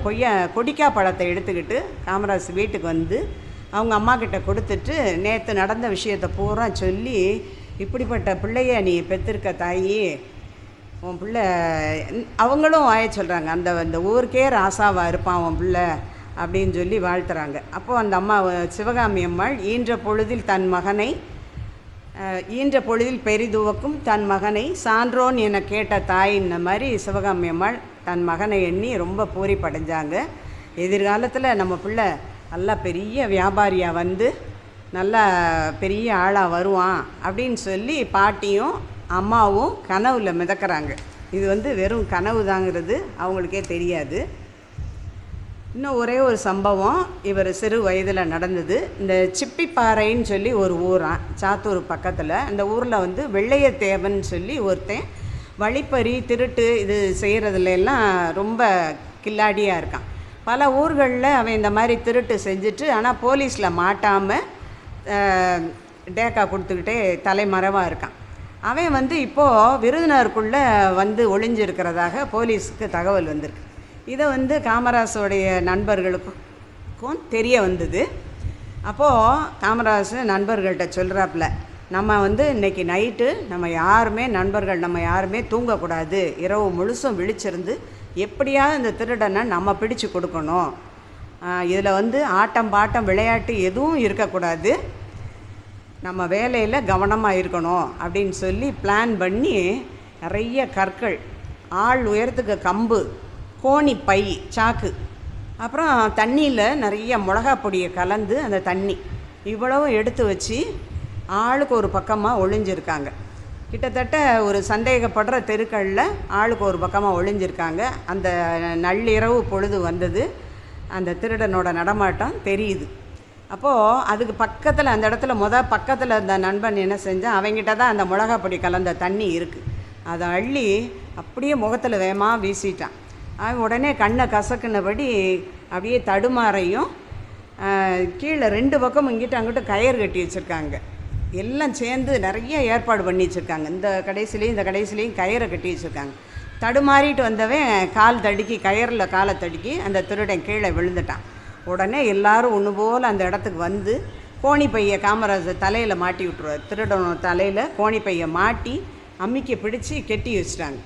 கொடிக்காய் பழத்தை எடுத்துக்கிட்டு காமராஜ் வீட்டுக்கு அவங்க அம்மா கிட்ட கொடுத்துட்டு நேற்று நடந்த விஷயத்தை பூரா சொல்லி, இப்படிப்பட்ட பிள்ளைய நீ பெற்றிருக்க தாயி, உன் பிள்ளை அவங்களும் வாய சொல்கிறாங்க, அந்த ஊருக்கே ராசாவாக இருப்பான் உன் பிள்ளை அப்படின்னு சொல்லி வாழ்த்துறாங்க. அப்போது அந்த அம்மா சிவகாமி அம்மாள் ஈன்ற பொழுதில் பெரிதுவக்கும் தன் மகனை சான்றோன் என கேட்ட தாயின்ன மாதிரி சிவகாமி அம்மாள் தன் மகனை எண்ணி ரொம்ப பூரிப்படைஞ்சாங்க. எதிர்காலத்தில் நம்ம பிள்ளை நல்லா பெரிய வியாபாரியாக நல்லா பெரிய ஆளாக வருவான் அப்படின்னு சொல்லி பாட்டியும் அம்மாவும் கனவுல மிதக்கிறாங்க. இது வெறும் கனவு தாங்கிறது அவங்களுக்கே தெரியாது. இன்னும் ஒரே ஒரு சம்பவம் இவர் சிறு வயதில் நடந்தது. இந்த சிப்பிப்பாறைன்னு சொல்லி ஒரு ஊரான், சாத்தூர் பக்கத்தில். அந்த ஊரில் வெள்ளையத்தேவன் சொல்லி ஒருத்தன் வழிப்பறி திருட்டு இது செய்கிறதுல எல்லாம் ரொம்ப கில்லாடியாக இருக்கான். பல ஊர்களில் அவன் இந்த மாதிரி திருட்டு செஞ்சுட்டு ஆனால் போலீஸில் மாட்டாமல் டேக்கா கொடுத்துக்கிட்டே தலைமறைவாக இருக்கான். அவன் இப்போது விருதுநருக்குள்ளே ஒளிஞ்சிருக்கிறதாக போலீஸுக்கு தகவல் வந்திருக்கு. இதை காமராஜோடைய நண்பர்களுக்கும் தெரிய வந்தது. அப்போது காமராஜ் நண்பர்கள்ட்ட சொல்கிறாப்புல, நம்ம இன்றைக்கி நைட்டு நம்ம யாருமே தூங்கக்கூடாது, இரவு முழுசும் விழிச்சிருந்து எப்படியாவது இந்த திருடனை நம்ம பிடிச்சு கொடுக்கணும், இதில் ஆட்டம் பாட்டம் விளையாட்டு எதுவும் இருக்கக்கூடாது, நம்ம வேலையில் கவனமாக இருக்கணும் அப்படின்னு சொல்லி பிளான் பண்ணி நிறைய கற்கள், ஆள் உயரத்துக்கு கம்பு, கோணி பை, சாக்கு, அப்புறம் தண்ணியில் நிறைய மிளகா பொடியை கலந்து அந்த தண்ணி இவ்வளவும் எடுத்து வச்சு ஆளுக்கு ஒரு பக்கமாக ஒளிஞ்சிருக்காங்க. கிட்டத்தட்ட ஒரு சந்தேகப்படுற தெருக்களில் ஆளுக்கு ஒரு பக்கமாக ஒளிஞ்சிருக்காங்க. அந்த நள்ளிரவு பொழுது வந்தது, அந்த திருடனோட நடமாட்டம் தெரியுது. அப்போது அதுக்கு பக்கத்தில் அந்த இடத்துல பக்கத்தில் அந்த நண்பன் என்ன செஞ்சான், அவங்ககிட்ட தான் அந்த மிளகா பொடி கலந்த தண்ணி இருக்குது, அதை அள்ளி அப்படியே முகத்தில் வேகமாக வீசிட்டான். அவன் உடனே கண்ணை கசக்குனபடி அப்படியே தடுமாறையும், கீழே 2 பக்கம் இங்கிட்ட அங்கிட்ட கயிறு கட்டி வச்சுருக்காங்க. எல்லாம் சேர்ந்து நிறைய ஏற்பாடு பண்ணி வச்சுருக்காங்க. இந்த கடைசிலையும் கயிறை கட்டி வச்சுருக்காங்க. தடுமாறிட்டு வந்தவன் கயிறில் காலை தடுக்கி அந்த திருடன் கீழே விழுந்துட்டான். உடனே எல்லாரும் ஒன்று போல் அந்த இடத்துக்கு கோணிப்பையை காமராஜர் தலையில் மாட்டி விட்டுருவார். திருடனோட தலையில் கோணிப்பையை மாட்டி அம்மிக்கை பிடிச்சி கெட்டி வச்சுட்டாங்க.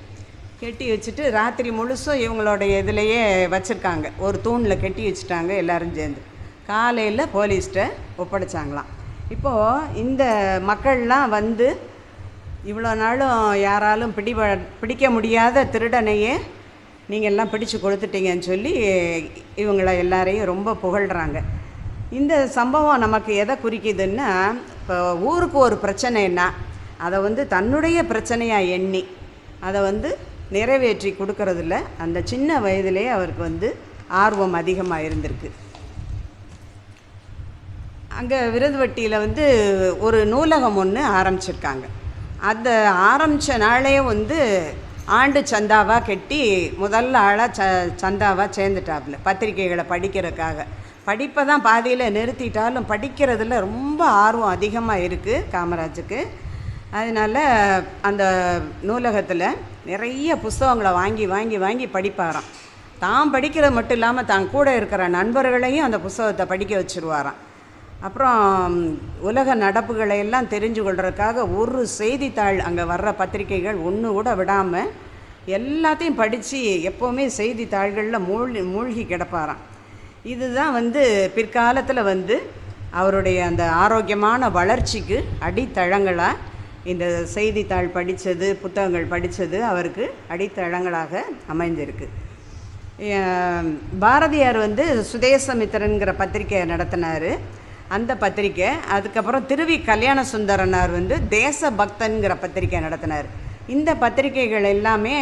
கெட்டி வச்சுட்டு ராத்திரி முழுசும் இவங்களுடைய இதிலையே வச்சுருக்காங்க. ஒரு தூணில் கெட்டி வச்சுட்டாங்க எல்லோரும் சேர்ந்து. காலையில் போலீஸ்கிட்ட ஒப்படைச்சாங்களாம். இப்போது இந்த மக்கள்லாம் இவ்வளோ நாளும் யாராலும் பிடிக்க முடியாத திருடனையே நீங்கள் எல்லாம் பிடிச்சு கொடுத்துட்டீங்கன்னு சொல்லி இவங்கள எல்லாரையும் ரொம்ப புகழ்கிறாங்க. இந்த சம்பவம் நமக்கு எதை குறிக்குதுன்னா, இப்போ ஊருக்கு ஒரு பிரச்சனைன்னா அதை தன்னுடைய பிரச்சனையாக எண்ணி அதை நிறைவேற்றி கொடுக்கறதில்ல. அந்த சின்ன வயதிலே அவருக்கு ஆர்வம் அதிகமாக இருந்திருக்கு. அங்கே விருதுவட்டியில் ஒரு நூலகம் ஒன்று ஆரம்பிச்சிருக்காங்க. அந்த ஆரம்பித்த நாளே ஆண்டு சந்தாவாக கட்டி முதல் ஆளாக சந்தாவாக சேர்ந்துட்டாப்புல பத்திரிகைகளை படிக்கிறதுக்காக. படிப்பை தான் பாதியில் நிறுத்திட்டாலும் படிக்கிறதுல ரொம்ப ஆர்வம் அதிகமாக இருக்குது காமராஜுக்கு. அதனால் அந்த நூலகத்தில் நிறைய புஸ்தகங்களை வாங்கி வாங்கி வாங்கி படிப்பாராம். தான் படிக்கிறது மட்டும் இல்லாமல் தான் கூட இருக்கிற நண்பர்களையும் அந்த புஸ்தகத்தை படிக்க வச்சுருவாராம். அப்புறம் உலக நடப்புகளை எல்லாம் தெரிஞ்சு கொள்றதுக்காக ஒரு செய்தித்தாள், அங்கே வர்ற பத்திரிகைகள் ஒன்று கூட விடாமல் எல்லாத்தையும் படித்து எப்போவுமே செய்தித்தாள்களில் மூழ்கி கிடப்பாராம். இதுதான் பிற்காலத்தில் அவருடைய அந்த ஆரோக்கியமான வளர்ச்சிக்கு அடித்தளங்களாக இந்த செய்தித்தாள் படித்தது, புத்தகங்கள் படித்தது அவருக்கு அடித்தளங்களாக அமைந்திருக்கு. பாரதியார் சுதேசமித்திரன்கிற பத்திரிக்கையை நடத்தினார். அந்த பத்திரிக்கை, அதுக்கப்புறம் திருவி கல்யாண சுந்தரனார் தேசபக்தன்கிற பத்திரிக்கை நடத்தினார். இந்த பத்திரிகைகள் எல்லாமே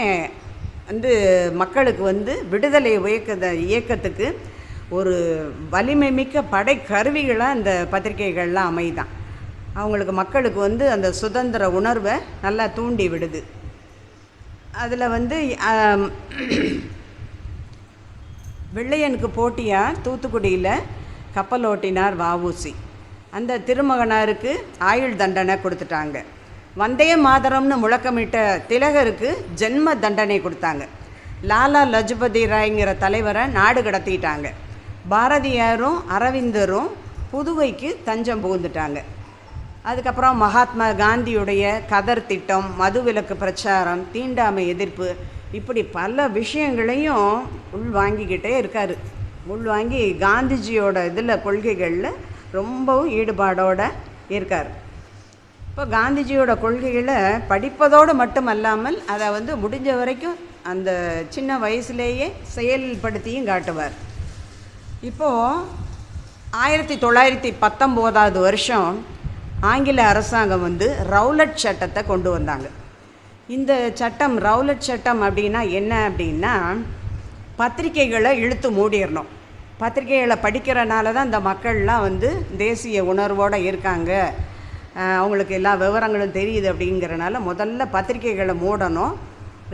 மக்களுக்கு விடுதலை இயக்கத்துக்கு ஒரு வலிமை மிக்க படை கருவிகளாக இந்த பத்திரிகைகள்லாம் அமைதான். அவங்களுக்கு மக்களுக்கு வந்து அந்த சுதந்திர உணர்வை நல்லா தூண்டி விடுது. அதில் வந்து வெள்ளையனுக்கு போட்டியாக தூத்துக்குடியில் கப்பல் ஓட்டினார் வஉசி. அந்த திருமகனாருக்கு ஆயுள் தண்டனை கொடுத்துட்டாங்க. வந்தே மாதரம்னு முழக்கமிட்ட திலகருக்கு ஜென்ம தண்டனை கொடுத்தாங்க. லாலா லஜபதி ராய்ங்கிற தலைவரை நாடு கடத்திட்டாங்க. பாரதியாரும் அரவிந்தரும் புதுவைக்கு தஞ்சம் புகுந்துட்டாங்க. அதுக்கப்புறம் மகாத்மா காந்தியுடைய கதர் திட்டம், மதுவிலக்கு பிரச்சாரம், தீண்டாமை எதிர்ப்பு, இப்படி பல விஷயங்களையும் உள்வாங்கிக்கிட்டே இருக்கார். உள்வாங்கி காந்திஜியோட இதில் கொள்கைகளில் ரொம்பவும் ஈடுபாடோடு இருக்கார். இப்போ காந்திஜியோட கொள்கைகளை படிப்பதோடு மட்டுமல்லாமல் அதை வந்து முடிஞ்ச வரைக்கும் அந்த சின்ன வயசுலேயே செயல்படுத்தியும் காட்டுவார். இப்போது 1919 வருஷம் ஆங்கில அரசாங்கம் வந்து ரவுலட் சட்டத்தை கொண்டு வந்தாங்க. இந்த சட்டம், ரவுலட் சட்டம் அப்படின்னா என்ன அப்படின்னா, பத்திரிகைகளை இழுத்து மூடிடணும். பத்திரிகைகளை படிக்கிறனால தான் இந்த மக்கள்லாம் வந்து தேசிய உணர்வோடு இருக்காங்க, அவங்களுக்கு எல்லா விவரங்களும் தெரியுது அப்படிங்கிறனால முதல்ல பத்திரிகைகளை மூடணும்.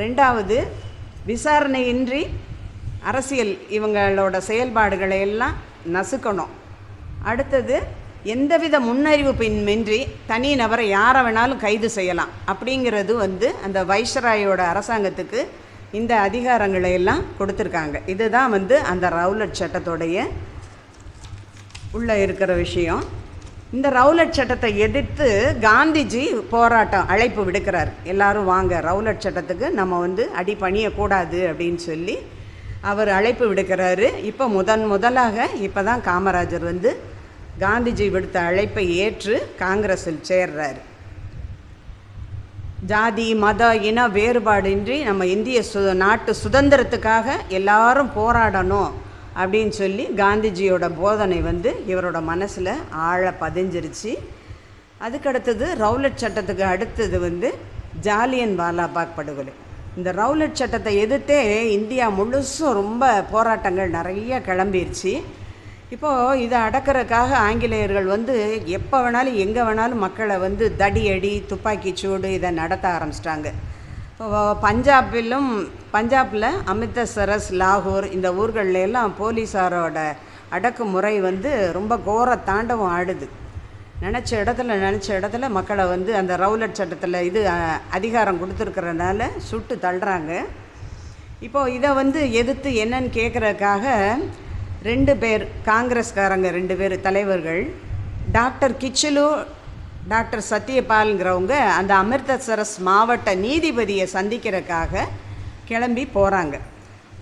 ரெண்டாவது, விசாரணையின்றி அரசியல் இவங்களோட செயல்பாடுகளை எல்லாம் நசுக்கணும். அடுத்தது, எந்தவித முன்னறிவிப்பின்மின்றி தனி நபரை யாரை வேணாலும் கைது செய்யலாம் அப்படிங்கிறது வந்து அந்த வைஸ்ராயோட அரசாங்கத்துக்கு இந்த அதிகாரங்களை எல்லாம் கொடுத்துருக்காங்க. இதுதான் வந்து அந்த ரவுலட் சட்டத்தோடைய உள்ளே இருக்கிற விஷயம். இந்த ரவுலட் சட்டத்தை எதிர்த்து காந்திஜி போராட்டம் அழைப்பு விடுக்கிறார். எல்லாரும் வாங்க, ரவுலட் சட்டத்துக்கு நம்ம வந்து அடி பணியக்கூடாது அப்படின்னு சொல்லி அவர் அழைப்பு விடுக்கிறாரு. இப்போ முதலாக இப்போ தான் காமராஜர் வந்து காந்திஜி விடுத்த அழைப்பை ஏற்று காங்கிரஸில் சேர்றாரு. ஜாதி மத இன வேறுபாடின்றி நம்ம இந்திய நாட்டு சுதந்திரத்துக்காக எல்லாரும் போராடணும் அப்படின்னு சொல்லி காந்திஜியோட போதனை வந்து இவரோட மனசில் ஆழ பதிஞ்சிருச்சு. அதுக்கடுத்தது ரவுலட் சட்டத்துக்கு அடுத்தது வந்து ஜாலியன் வாலாபாக் படுகொலை. இந்த ரவுலட் சட்டத்தை எதிர்த்தே இந்தியா முழுசும் ரொம்ப போராட்டங்கள் நிறைய கிளம்பிருச்சு. இப்போது இதை அடக்கிறதுக்காக ஆங்கிலேயர்கள் வந்து எப்போ வேணாலும் எங்கே வேணாலும் மக்களை வந்து தடியடி, துப்பாக்கி சூடு இதை நடத்த ஆரம்பிச்சிட்டாங்க. இப்போ பஞ்சாபில் அமிர்தசரஸ், லாகூர் இந்த ஊர்களில் எல்லாம் போலீஸாரோட அடக்குமுறை வந்து ரொம்ப கோர தாண்டவம் ஆடுது. நினச்ச இடத்துல மக்களை வந்து அந்த ரவுலட் சட்டத்தில் இது அதிகாரம் கொடுத்துருக்கிறனால சுட்டு தள்ளுறாங்க. இப்போது இதை வந்து எதிர்த்து என்னன்னு கேட்குறதுக்காக 2 பேர் காங்கிரஸ்காரங்க, 2 பேர் தலைவர்கள், டாக்டர் கிச்சலு, டாக்டர் சத்யபால்ங்கிறவங்க அந்த அமிர்தசரஸ் மாவட்ட நீதிபதியை சந்திக்கிறதுக்காக கிளம்பி போகிறாங்க.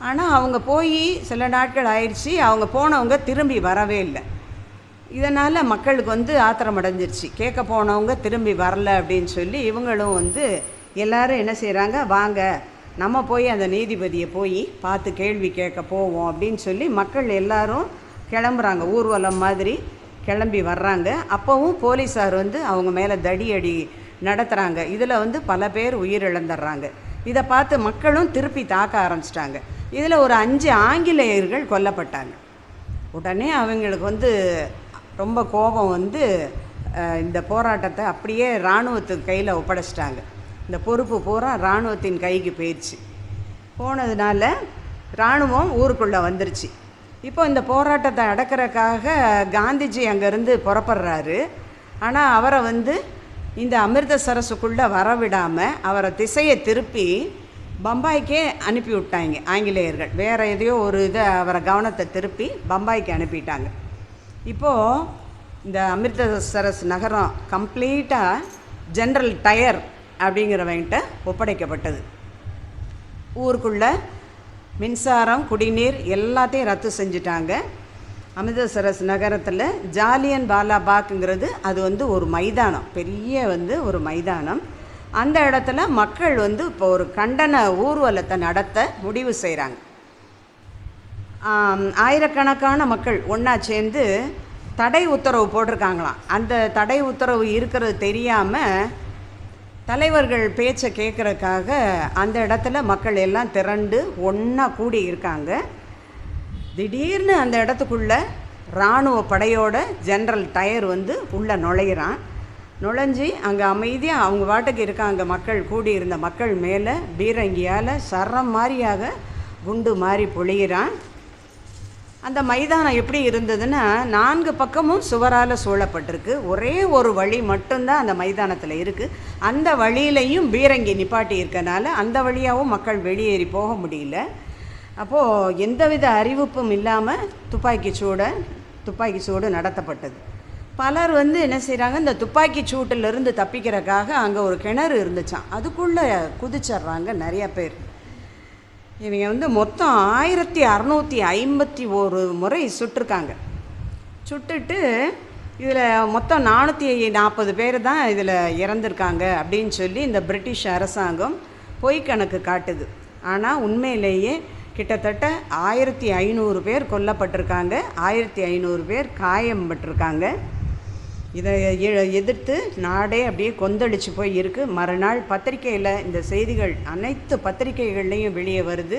ஆனால் அவங்க போய் சில நாட்கள் ஆயிடுச்சு. அவங்க போனவங்க திரும்பி வரவே இல்லை. இதனால் மக்களுக்கு வந்து ஆத்திரம் அடைஞ்சிருச்சு. கேட்க போனவங்க திரும்பி வரல அப்படின்னு சொல்லி இவங்களும் வந்து எல்லோரும் என்ன செய்கிறாங்க, வாங்க நம்ம போய் அந்த நீதிபதியை போய் பார்த்து கேள்வி கேட்க போவோம் அப்படின்னு சொல்லி மக்கள் எல்லாரும் கிளம்புறாங்க. ஊர்வலம் மாதிரி கிளம்பி வர்றாங்க. அப்போவும் போலீஸார் வந்து அவங்க மேலே தடியடி நடத்துகிறாங்க. இதில் வந்து பல பேர் உயிரிழந்துடுறாங்க. இதை பார்த்து மக்களும் திருப்பி தாக்க ஆரம்பிச்சிட்டாங்க. இதில் ஒரு 5 ஆங்கிலேயர்கள் கொல்லப்பட்டாங்க. உடனே அவங்களுக்கு வந்து ரொம்ப கோபம் வந்து இந்த போராட்டத்தை அப்படியே இராணுவத்துக்கு கையில் ஒப்படைச்சிட்டாங்க. இந்த பொறுப்பு பூரா இராணுவத்தின் கைக்கு போயிடுச்சு. போனதுனால இராணுவம் ஊருக்குள்ளே வந்துருச்சு. இப்போ இந்த போராட்டத்தை அடக்கிறதுக்காக காந்திஜி அங்கேருந்து புறப்படுறாரு. ஆனால் அவரை வந்து இந்த அமிர்தசரஸுக்குள்ளே வரவிடாமல் அவரை திசையை திருப்பி பம்பாய்க்கே அனுப்பி விட்டாங்க ஆங்கிலேயர்கள். வேறு எதையோ ஒரு அவரை கவனத்தை திருப்பி பம்பாய்க்கு அனுப்பிட்டாங்க. இப்போது இந்த அமிர்தசரஸ் நகரம் கம்ப்ளீட்டாக ஜென்ரல் டயர் அப்படிங்கிறவங்கிட்ட ஒப்படைக்கப்பட்டது. ஊருக்குள்ளே மின்சாரம், குடிநீர் எல்லாத்தையும் ரத்து செஞ்சிட்டாங்க. அமிர்தசரஸ் நகரத்தில் ஜாலியன் வாலாபாக்குங்கிறது அது வந்து ஒரு மைதானம், பெரிய வந்து ஒரு மைதானம். அந்த இடத்துல மக்கள் வந்து இப்போ ஒரு கண்டன ஊர்வலத்தை நடத்த முடிவு செய்கிறாங்க. ஆயிரக்கணக்கான மக்கள் ஒன்றா சேர்ந்து தடை உத்தரவு போட்டிருக்காங்களாம். அந்த தடை உத்தரவு இருக்கிறது தெரியாமல் தலைவர்கள் பேச்சை கேட்குறதுக்காக அந்த இடத்துல மக்கள் எல்லாம் திரண்டு ஒன்றா கூடி இருக்காங்க. திடீர்னு அந்த இடத்துக்குள்ள இராணுவ படையோட ஜென்ரல் டயர் வந்து உள்ளே நுழையிறான். நுழைஞ்சி அங்கே அமைதியாக அவங்க வாட்டுக்கு இருக்காங்க. மக்கள் கூடியிருந்த மக்கள் மேலே பீரங்கியால் சரம் மாதிரியாக குண்டு மாதிரி பொழியிறான். அந்த மைதானம் எப்படி இருந்ததுன்னா 4 பக்கமும் சுவரால் சூழப்பட்டிருக்கு. ஒரே ஒரு வழி மட்டும்தான் அந்த மைதானத்தில் இருக்குது. அந்த வழியிலையும் பீரங்கி நிப்பாட்டி இருக்கனால அந்த வழியாகவும் மக்கள் வெளியேறி போக முடியல. அப்போது எந்தவித அறிவிப்பும் இல்லாமல் துப்பாக்கி சூடு நடத்தப்பட்டது. பலர் வந்து என்ன செய்கிறாங்க, இந்த துப்பாக்கி சூட்டிலிருந்து தப்பிக்கிறதுக்காக அங்கே ஒரு கிணறு இருந்துச்சான், அதுக்குள்ளே குதிச்சிட்றாங்க நிறைய பேர். இவங்க வந்து மொத்தம் 1651 முறை சுட்டிருக்காங்க. சுட்டுட்டு இதில் மொத்தம் 440 பேர் தான் இதில் இறந்துருக்காங்க அப்படின்னு சொல்லி இந்த பிரிட்டிஷ் அரசாங்கம் பொய் கணக்கு காட்டுது. ஆனால் உண்மையிலேயே கிட்டத்தட்ட 1500 பேர் கொல்லப்பட்டிருக்காங்க, 1500 பேர் காயம்பட்டிருக்காங்க. இதை எதிர்த்து நாடே அப்படியே கொந்தளிச்சு போய் இருக்குது. மறுநாள் பத்திரிக்கையில் இந்த செய்திகள் அனைத்து பத்திரிகைகள்லேயும் வெளியே வருது.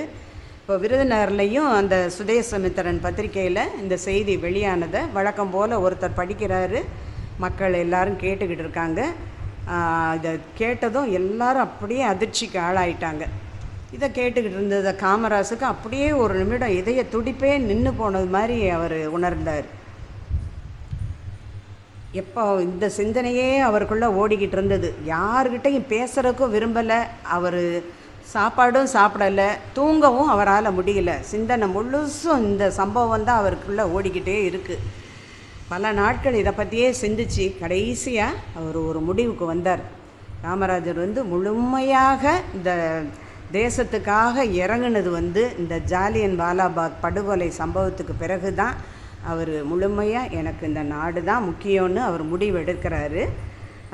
இப்போ விருதுநகர்லேயும் அந்த சுதேசமித்திரன் பத்திரிக்கையில் இந்த செய்தி வெளியானதை வழக்கம் போல் ஒருத்தர் படிக்கிறாரு. மக்கள் எல்லாரும் கேட்டுக்கிட்டு இருக்காங்க. இதை கேட்டதும் எல்லாரும் அப்படியே அதிர்ச்சிக்கு ஆளாயிட்டாங்க. இதை கேட்டுக்கிட்டு இருந்ததை காமராஜுக்கு அப்படியே ஒரு நிமிடம் இதய துடிப்பே நின்று போனது மாதிரி அவர் உணர்ந்தார். எப்போ இந்த சிந்தனையே அவருக்குள்ளே ஓடிக்கிட்டு இருந்தது. யார்கிட்டையும் பேசுகிறதுக்கும் விரும்பலை. அவர் சாப்பாடும் சாப்பிடலை, தூங்கவும் அவரால் முடியல. சிந்தனை முழுசும் இந்த சம்பவம் தான் அவருக்குள்ளே ஓடிக்கிட்டே இருக்குது. பல நாட்கள் இதை பற்றியே சிந்திச்சு கடைசியாக அவர் ஒரு முடிவுக்கு வந்தார். காமராஜர் வந்து முழுமையாக இந்த தேசத்துக்காக இறங்குனது வந்து இந்த ஜாலியன் வாலாபாக் படுகொலை சம்பவத்துக்கு பிறகு தான் அவர் முழுமையாக எனக்கு இந்த நாடு தான் முக்கியம்னு அவர் முடிவு எடுக்கிறாரு.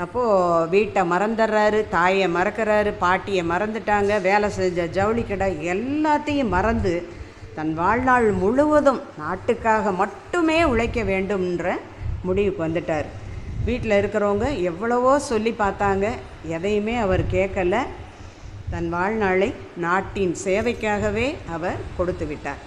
அப்போது வீட்டை மறந்துடுறாரு, தாயை மறக்கிறாரு, பாட்டியை மறந்துட்டாங்க, வேலை செஞ்ச ஜவுளி கடை எல்லாத்தையும் மறந்து தன் வாழ்நாள் முழுவதும் நாட்டுக்காக மட்டுமே உழைக்க வேண்டும்ன்ற முடிவுக்கு வந்துட்டார். வீட்டில் இருக்கிறவங்க எவ்வளவோ சொல்லி பார்த்தாங்க, எதையுமே அவர் கேட்கலை. தன் வாழ்நாளை நாட்டின் சேவைக்காகவே அவர் கொடுத்து விட்டார்.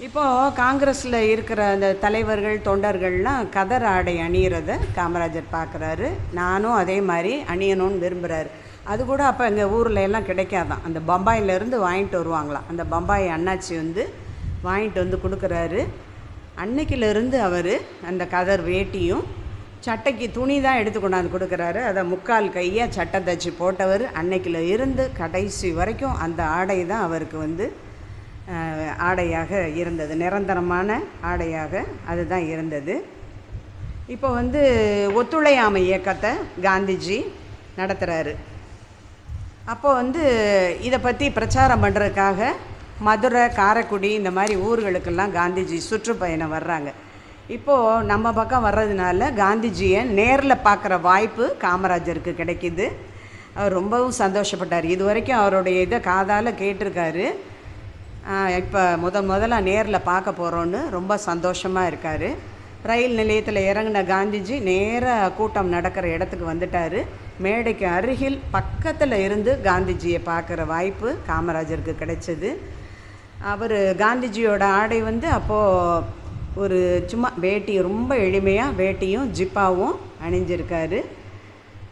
இப்போது காங்கிரஸில் இருக்கிற அந்த தலைவர்கள் தொண்டர்கள்லாம் கதர் ஆடை அணிகிறத காமராஜர் பார்க்குறாரு. நானும் அதே மாதிரி அணியணும்னு விரும்புகிறாரு. அது கூட அப்போ எங்கள் ஊரில் எல்லாம் கிடைக்காதான், அந்த பம்பாயிலேருந்து வாங்கிட்டு வருவாங்களாம். அந்த பம்பாய் அண்ணாச்சி வந்து வாங்கிட்டு வந்து கொடுக்குறாரு. அன்னைக்கிலேருந்து அவர் அந்த கதர் வேட்டியும் சட்டைக்கு துணி தான் எடுத்து கொண்டாந்து கொடுக்குறாரு. அதை 3/4 கையாக சட்டை தச்சு போட்டவர். அன்னைக்கில் இருந்து கடைசி வரைக்கும் அந்த ஆடை தான் அவருக்கு வந்து ஆடையாக இருந்தது, நிரந்தரமான ஆடையாக அதுதான் இருந்தது. இப்போ வந்து ஒத்துழையாமை இயக்கத்தை காந்திஜி நடத்துகிறாரு. அப்போ வந்து இதை பற்றி பிரச்சாரம் பண்ணுறதுக்காக மதுரை, காரைக்குடி இந்த மாதிரி ஊர்களுக்கெல்லாம் காந்திஜி சுற்றுப்பயணம் வர்றாங்க. இப்போது நம்ம பக்கம் வர்றதுனால காந்திஜியை நேரில் பார்க்குற வாய்ப்பு காமராஜருக்கு கிடைக்கிது. அவர் ரொம்பவும் சந்தோஷப்பட்டார். இது வரைக்கும் அவருடைய இதை காதால் கேட்டிருக்காரு. இப்போ முதல்ல நேரில் பார்க்க போகிறோன்னு ரொம்ப சந்தோஷமாக இருக்கார். ரயில் நிலையத்தில் இறங்கின காந்திஜி நேராக கூட்டம் நடக்கிற இடத்துக்கு வந்துட்டார். மேடைக்கு அருகில் பக்கத்தில் இருந்து காந்திஜியை பார்க்குற வாய்ப்பு காமராஜருக்கு கிடைச்சது. அவர் காந்திஜியோட ஆடை வந்து அப்போது ஒரு சும்மா வேட்டி, ரொம்ப எளிமையாக வேட்டியும் ஜிப்பாவும் அணிஞ்சிருக்காரு.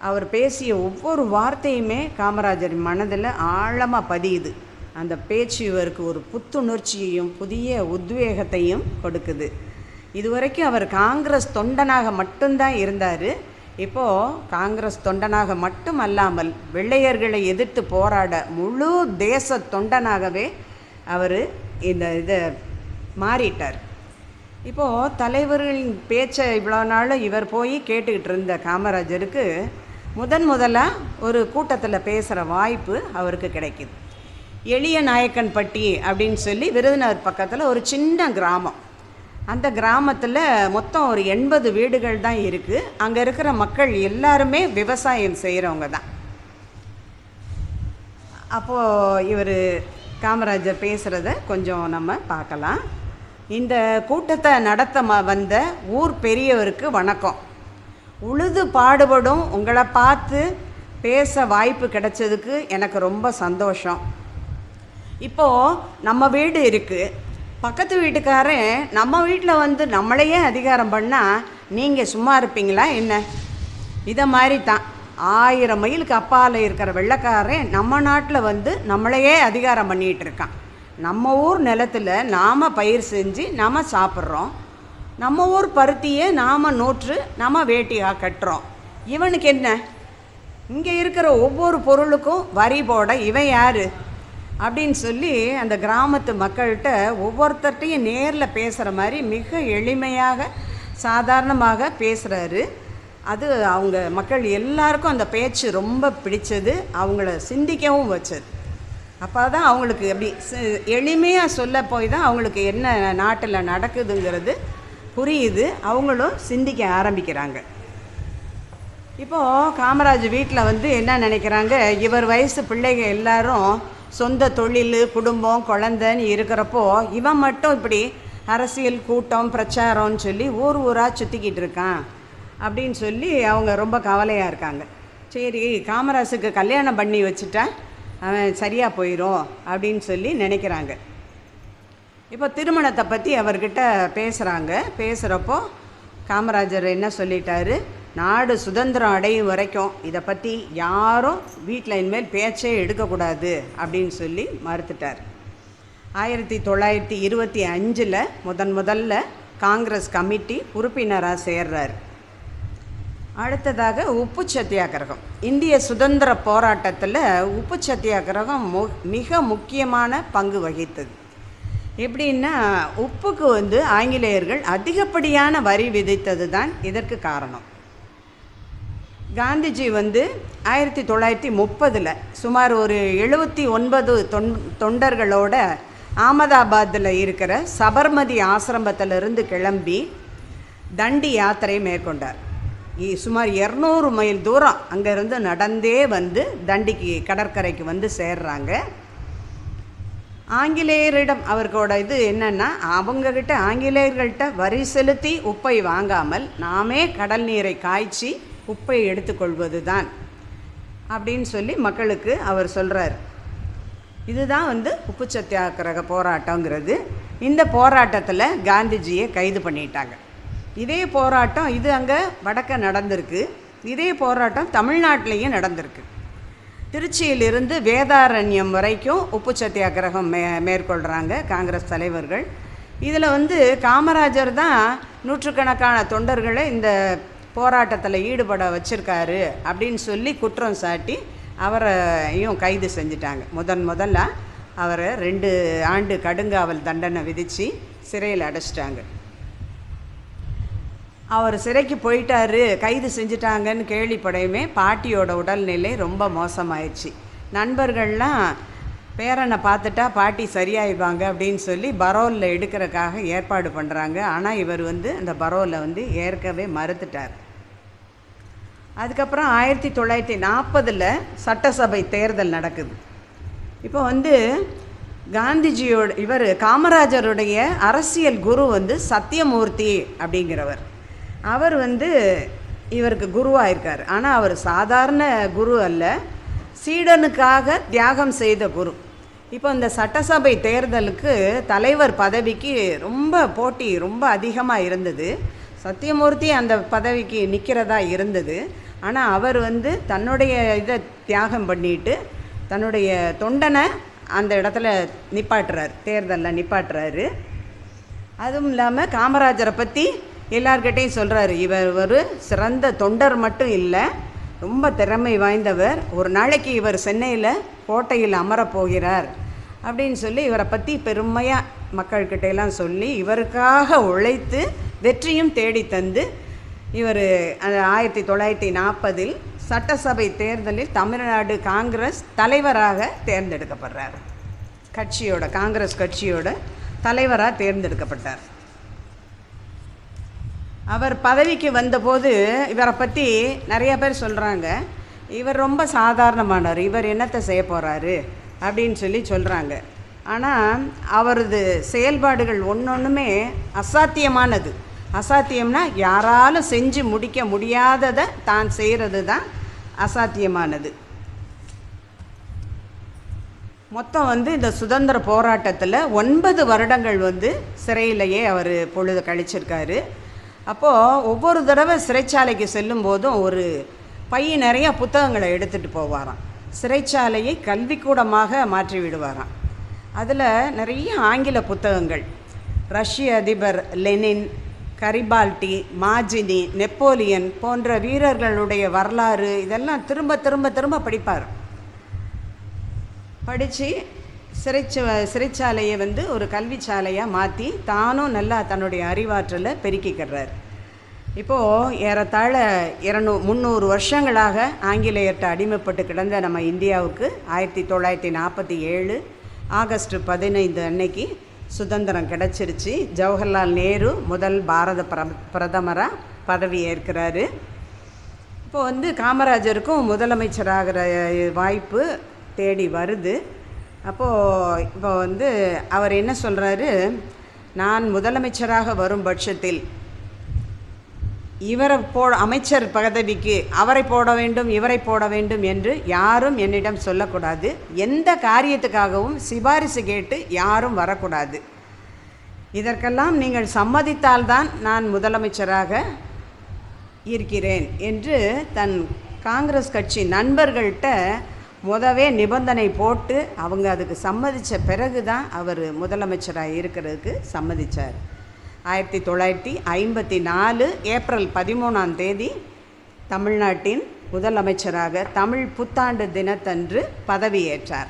அவர் பேசிய ஒவ்வொரு வார்த்தையுமே காமராஜர் மனதில் ஆழமாக பதியுது. அந்த பேச்சு இவருக்கு ஒரு புத்துணர்ச்சியையும் புதிய உத்வேகத்தையும் கொடுக்குது. இதுவரைக்கும் அவர் காங்கிரஸ் தொண்டனாக மட்டும்தான் இருந்தார். இப்போது காங்கிரஸ் தொண்டனாக மட்டும் அல்லாமல் வெள்ளையர்களை எதிர்த்து போராட முழு தேச தொண்டனாகவே அவர் இதை மாறிட்டார். இப்போது தலைவர்களின் பேச்சை இவ்வளோ நாள் இவர் போய் கேட்டுக்கிட்டு இருந்த காமராஜருக்கு முதலாக ஒரு கூட்டத்தில் பேசுகிற வாய்ப்பு அவருக்கு கிடைக்கிது. எளிய நாயக்கன்பட்டி அப்படின்னு சொல்லி விருதுநகர் பக்கத்தில் ஒரு சின்ன கிராமம். அந்த கிராமத்தில் மொத்தம் ஒரு 80 வீடுகள் தான் இருக்குது. அங்கே இருக்கிற மக்கள் எல்லாருமே விவசாயம் செய்கிறவங்க தான். அப்போது இவர் காமராஜர் பேசுகிறத கொஞ்சம் நம்ம பார்க்கலாம். இந்த கூட்டத்தை நடத்த வந்த ஊர் பெரியவருக்கு வணக்கம். உழுது பாடுபடும் உங்களை பார்த்து பேச வாய்ப்பு கிடைச்சதுக்கு எனக்கு ரொம்ப சந்தோஷம். இப்போது நம்ம வீடு இருக்குது, பக்கத்து வீட்டுக்காரன் நம்ம வீட்டில் வந்து நம்மளையே அதிகாரம் பண்ணால் நீங்கள் சும்மா இருப்பீங்களா என்ன? இதை மாதிரி தான் 1000 மைலுக்கு அப்பால் இருக்கிற வெள்ளைக்காரன் நம்ம நாட்டில் வந்து நம்மளையே அதிகாரம் பண்ணிகிட்டு இருக்கான். நம்ம ஊர் நிலத்தில் நாம் பயிர் செஞ்சு நாம் சாப்பிட்றோம். நம்ம ஊர் பருத்தியை நாம் நூற்று நம்ம வேட்டியாக கட்டுறோம். இவனுக்கு என்ன? இங்கே இருக்கிற ஒவ்வொரு பொருளுக்கும் வரி போட இவன் யார் அப்படின்னு சொல்லி அந்த கிராமத்து மக்கள்கிட்ட ஒவ்வொருத்தர்கிட்டையும் நேரில் பேசுகிற மாதிரி மிக எளிமையாக சாதாரணமாக பேசுகிறாரு. அது அவங்க மக்கள் எல்லாருக்கும் அந்த பேச்சு ரொம்ப பிடிச்சது, அவங்கள சிந்திக்கவும் வச்சது. அப்போ தான் அவங்களுக்கு அப்படி எளிமையாக சொல்ல போய் தான் அவங்களுக்கு என்ன நாட்டில் நடக்குதுங்கிறது புரியுது. அவங்களும் சிந்திக்க ஆரம்பிக்கிறாங்க. இப்போது காமராஜ் வீட்டில் வந்து என்ன நினைக்கிறாங்க, இவர் வயசு பிள்ளைங்க எல்லாரும் சொந்த தொழில், குடும்பம், குழந்தைன்னு இருக்கிறப்போ இவன் மட்டும் இப்படி அரசியல் கூட்டம் பிரச்சாரம்னு சொல்லி ஊர் ஊராக சுற்றிக்கிட்டு இருக்கான் அப்படின்னு சொல்லி அவங்க ரொம்ப கவலையாக இருக்காங்க. சரி, காமராஜுக்கு கல்யாணம் பண்ணி வச்சுட்டா அவன் சரியாக போயிடும் அப்படின்னு சொல்லி நினைக்கிறாங்க. இப்போ திருமணத்தை பற்றி அவர்கிட்ட பேசுகிறப்போ காமராஜர் என்ன சொல்லிட்டாரு, நாடு சுதந்திரம் அடையும் வரைக்கும் இதை பற்றி யாரும் வீட்டில் இனிமேல் பேச்சே எடுக்கக்கூடாது அப்படின்னு சொல்லி மறுத்துட்டார். 1925 முதல்ல காங்கிரஸ் கமிட்டி உறுப்பினராக சேர்றார். அடுத்ததாக உப்பு சத்தியாகிரகம். இந்திய சுதந்திர போராட்டத்தில் உப்பு சத்தியாகிரகம் மிக முக்கியமான பங்கு வகித்தது. எப்படின்னா, உப்புக்கு வந்து ஆங்கிலேயர்கள் அதிகப்படியான வரி விதித்தது தான் இதற்கு காரணம். காந்திஜி வந்து 1930 சுமார் ஒரு 79 தொண்டர்களோட அகமதாபாத்தில் இருக்கிற சபர்மதி ஆசிரமத்திலிருந்து கிளம்பி தண்டி யாத்திரை மேற்கொண்டார். சுமார் 200 மைல் தூரம் அங்கேருந்து நடந்தே வந்து தண்டிக்கு கடற்கரைக்கு வந்து சேர்றாங்க. ஆங்கிலேயரிடம் அவர்களோட இது என்னென்னா, அவங்கக்கிட்ட ஆங்கிலேயர்கள்ட்ட வரி செலுத்தி உப்பை வாங்காமல் நாமே கடல் நீரை காய்ச்சி உப்பை எடுத்துக்கொள்வது தான் அப்படின்னு சொல்லி மக்களுக்கு அவர் சொல்கிறார். இதுதான் வந்து உப்பு சத்தியாகிரக போராட்டங்கிறது. இந்த போராட்டத்தில் காந்திஜியை கைது பண்ணிட்டாங்க. இதே போராட்டம் இது அங்கே வடக்க நடந்திருக்கு. இதே போராட்டம் தமிழ்நாட்டிலையும் நடந்திருக்கு. திருச்சியிலிருந்து வேதாரண்யம் வரைக்கும் உப்பு சத்தியாகிரகம் மேற்கொள்கிறாங்க காங்கிரஸ் தலைவர்கள். இதில் வந்து காமராஜர் தான் நூற்றுக்கணக்கான தொண்டர்களை இந்த போராட்டத்தில் ஈடுபட வச்சுருக்காரு அப்படின்னு சொல்லி குற்றம் சாட்டி அவரையும் கைது செஞ்சிட்டாங்க. முதல்ல அவரை 2 ஆண்டு கடுங்காவல் தண்டனை விதித்து சிறையில் அடைச்சிட்டாங்க. அவர் சிறைக்கு போயிட்டாரு, கைது செஞ்சிட்டாங்கன்னு கேள்விப்படையுமே பாட்டியோட உடல்நிலை ரொம்ப மோசமாயிடுச்சு. நண்பர்கள்லாம் பேரனை பார்த்துட்டா பாட்டி சரியாயிடுவாங்க அப்படின்னு சொல்லி பரோலில் எடுக்கிறதுக்காக ஏற்பாடு பண்ணுறாங்க. ஆனால் இவர் வந்து அந்த பரோலில் வந்து ஏற்கவே மறுத்துட்டார். அதுக்கப்புறம் 1940 சட்டசபை தேர்தல் நடக்குது. இப்போ வந்து காந்திஜியோட காமராஜருடைய அரசியல் குரு வந்து சத்தியமூர்த்தி அப்படிங்கிறவர். அவர் வந்து இவருக்கு குருவாக இருக்கார். ஆனால் அவர் சாதாரண குரு அல்ல, சீடனுக்காக தியாகம் செய்த குரு. இப்போ இந்த சட்டசபை தேர்தலுக்கு தலைவர் பதவிக்கு போட்டி ரொம்ப அதிகமாக இருந்தது. சத்தியமூர்த்தி அந்த பதவிக்கு நிற்கிறதா இருந்தது. ஆனால் அவர் வந்து தன்னுடைய இதை தியாகம் பண்ணிட்டு தன்னுடைய தொண்டனை அந்த இடத்துல நிப்பாட்டுறார், தேர்தலில் நிப்பாட்டுறாரு. அதுவும் இல்லாமல் காமராஜரை பற்றி எல்லார்கிட்டையும் சொல்கிறாரு, இவர் ஒரு சிறந்த தொண்டர் மட்டும் இல்லை, ரொம்ப திறமை வாய்ந்தவர். ஒரு நாளைக்கு இவர் சென்னையில் கோட்டையில் அமரப்போகிறார் அப்படின்னு சொல்லி இவரை பற்றி பெருமையாக மக்கள்கிட்டையெல்லாம் சொல்லி இவருக்காக உழைத்து வெற்றியும் தேடி தந்து இவர் 1940 சட்டசபை தேர்தலில் தமிழ்நாடு காங்கிரஸ் தலைவராக தேர்ந்தெடுக்கப்படுறார். காங்கிரஸ் கட்சியோட தலைவராக தேர்ந்தெடுக்கப்பட்டார். அவர் பதவிக்கு வந்தபோது இவரை பற்றி நிறைய பேர் சொல்கிறாங்க, இவர் ரொம்ப சாதாரணமானவர், இவர் என்னத்தை செய்ய போகிறாரு அப்படின்னு சொல்லி சொல்கிறாங்க. ஆனால் அவரது செயல்பாடுகள் ஒன்றொன்றுமே அசாத்தியமானது. அசாத்தியம்னா யாராலும் செஞ்சு முடிக்க முடியாததை தான் செய்கிறது தான் அசாத்தியமானது. மொத்தம் வந்து இந்த சுதந்திர போராட்டத்தில் 9 வருடங்கள் வந்து சிறையிலேயே அவர் பொழுது கழிச்சிருக்காரு. அப்போது ஒவ்வொரு தடவை சிறைச்சாலைக்கு செல்லும் போதும் ஒரு பை நிறைய புத்தகங்களை எடுத்துகிட்டு போவாராம். சிறைச்சாலையை கல்விக்கூடமாக மாற்றி விடுவாராம். அதில் நிறைய ஆங்கில புத்தகங்கள், ரஷ்ய அதிபர் லெனின், கரிபால்டி, மாஜினி, நெப்போலியன் போன்ற வீரர்களுடைய வரலாறு இதெல்லாம் திரும்ப திரும்ப திரும்ப படிப்பார். படித்து சிறைச்சாலையை வந்து ஒரு கல்வி சாலையாக மாற்றி தானும் நல்லா தன்னுடைய அறிவாற்றலை பெருக்கிக்கிறார். இப்போது ஏறத்தாழ 300 வருஷங்களாக ஆங்கிலேயர்கிட்ட அடிமைப்பட்டு கிடந்த நம்ம இந்தியாவுக்கு 1947 ஆகஸ்ட் 15 அன்னைக்கு சுதந்திரம் கிடச்சிருச்சு. ஜவஹர்லால் நேரு முதல் பாரத பிரதமராக பதவி ஏற்கிறாரு. இப்போ வந்து காமராஜருக்கும் முதலமைச்சராகிற வாய்ப்பு தேடி வருது. அப்போது இப்போ வந்து அவர் என்ன சொல்கிறாரு, நான் முதலமைச்சராக வரும் பட்சத்தில் இவரை அமைச்சர் பதவிக்கு அவரை போட வேண்டும் இவரை போட வேண்டும் என்று யாரும் என்னிடம் சொல்லக்கூடாது. எந்த காரியத்துக்காகவும் சிபாரிசு கேட்டு யாரும் வரக்கூடாது. இதற்கெல்லாம் நீங்கள் சம்மதித்தால்தான் நான் முதலமைச்சராக இருக்கிறேன் என்று தன் காங்கிரஸ் கட்சி நண்பர்கள்ட்ட நிபந்தனை போட்டு அவங்க அதுக்கு சம்மதித்த பிறகு தான் அவர் முதலமைச்சராக இருக்கிறதுக்கு சம்மதித்தார். 1954 ஏப்ரல் 13 தமிழ்நாட்டின் முதலமைச்சராக தமிழ் புத்தாண்டு தினத்தன்று பதவியேற்றார்.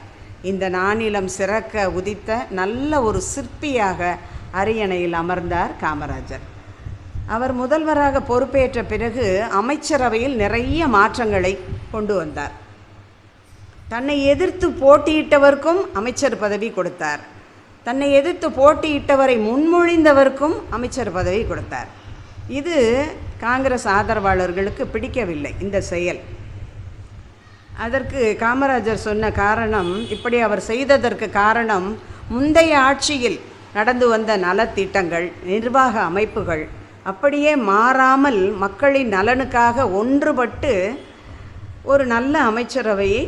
இந்த நானிலம் சிறக்க உதித்த நல்ல ஒரு சிற்பியாக அரியணையில் அமர்ந்தார் காமராஜர். அவர் முதல்வராக பொறுப்பேற்ற பிறகு அமைச்சரவையில் நிறைய மாற்றங்களை கொண்டு வந்தார். தன்னை எதிர்த்து போட்டியிட்டவருக்கும் அமைச்சர் பதவி கொடுத்தார். தன்னை எதிர்த்து போட்டியிட்டவரை முன்மொழிந்தவருக்கும் அமைச்சர் பதவி கொடுத்தார். இது காங்கிரஸ் ஆதரவாளர்களுக்கு பிடிக்கவில்லை இந்த செயல். அதற்கு காமராஜர் சொன்ன காரணம், இப்படி அவர் செய்ததற்கு காரணம், முந்தைய ஆட்சியில் நடந்து வந்த நலத்திட்டங்கள், நிர்வாக அமைப்புகள் அப்படியே மாறாமல் மக்களின் நலனுக்காக ஒன்றுபட்டு ஒரு நல்ல அமைச்சரவையை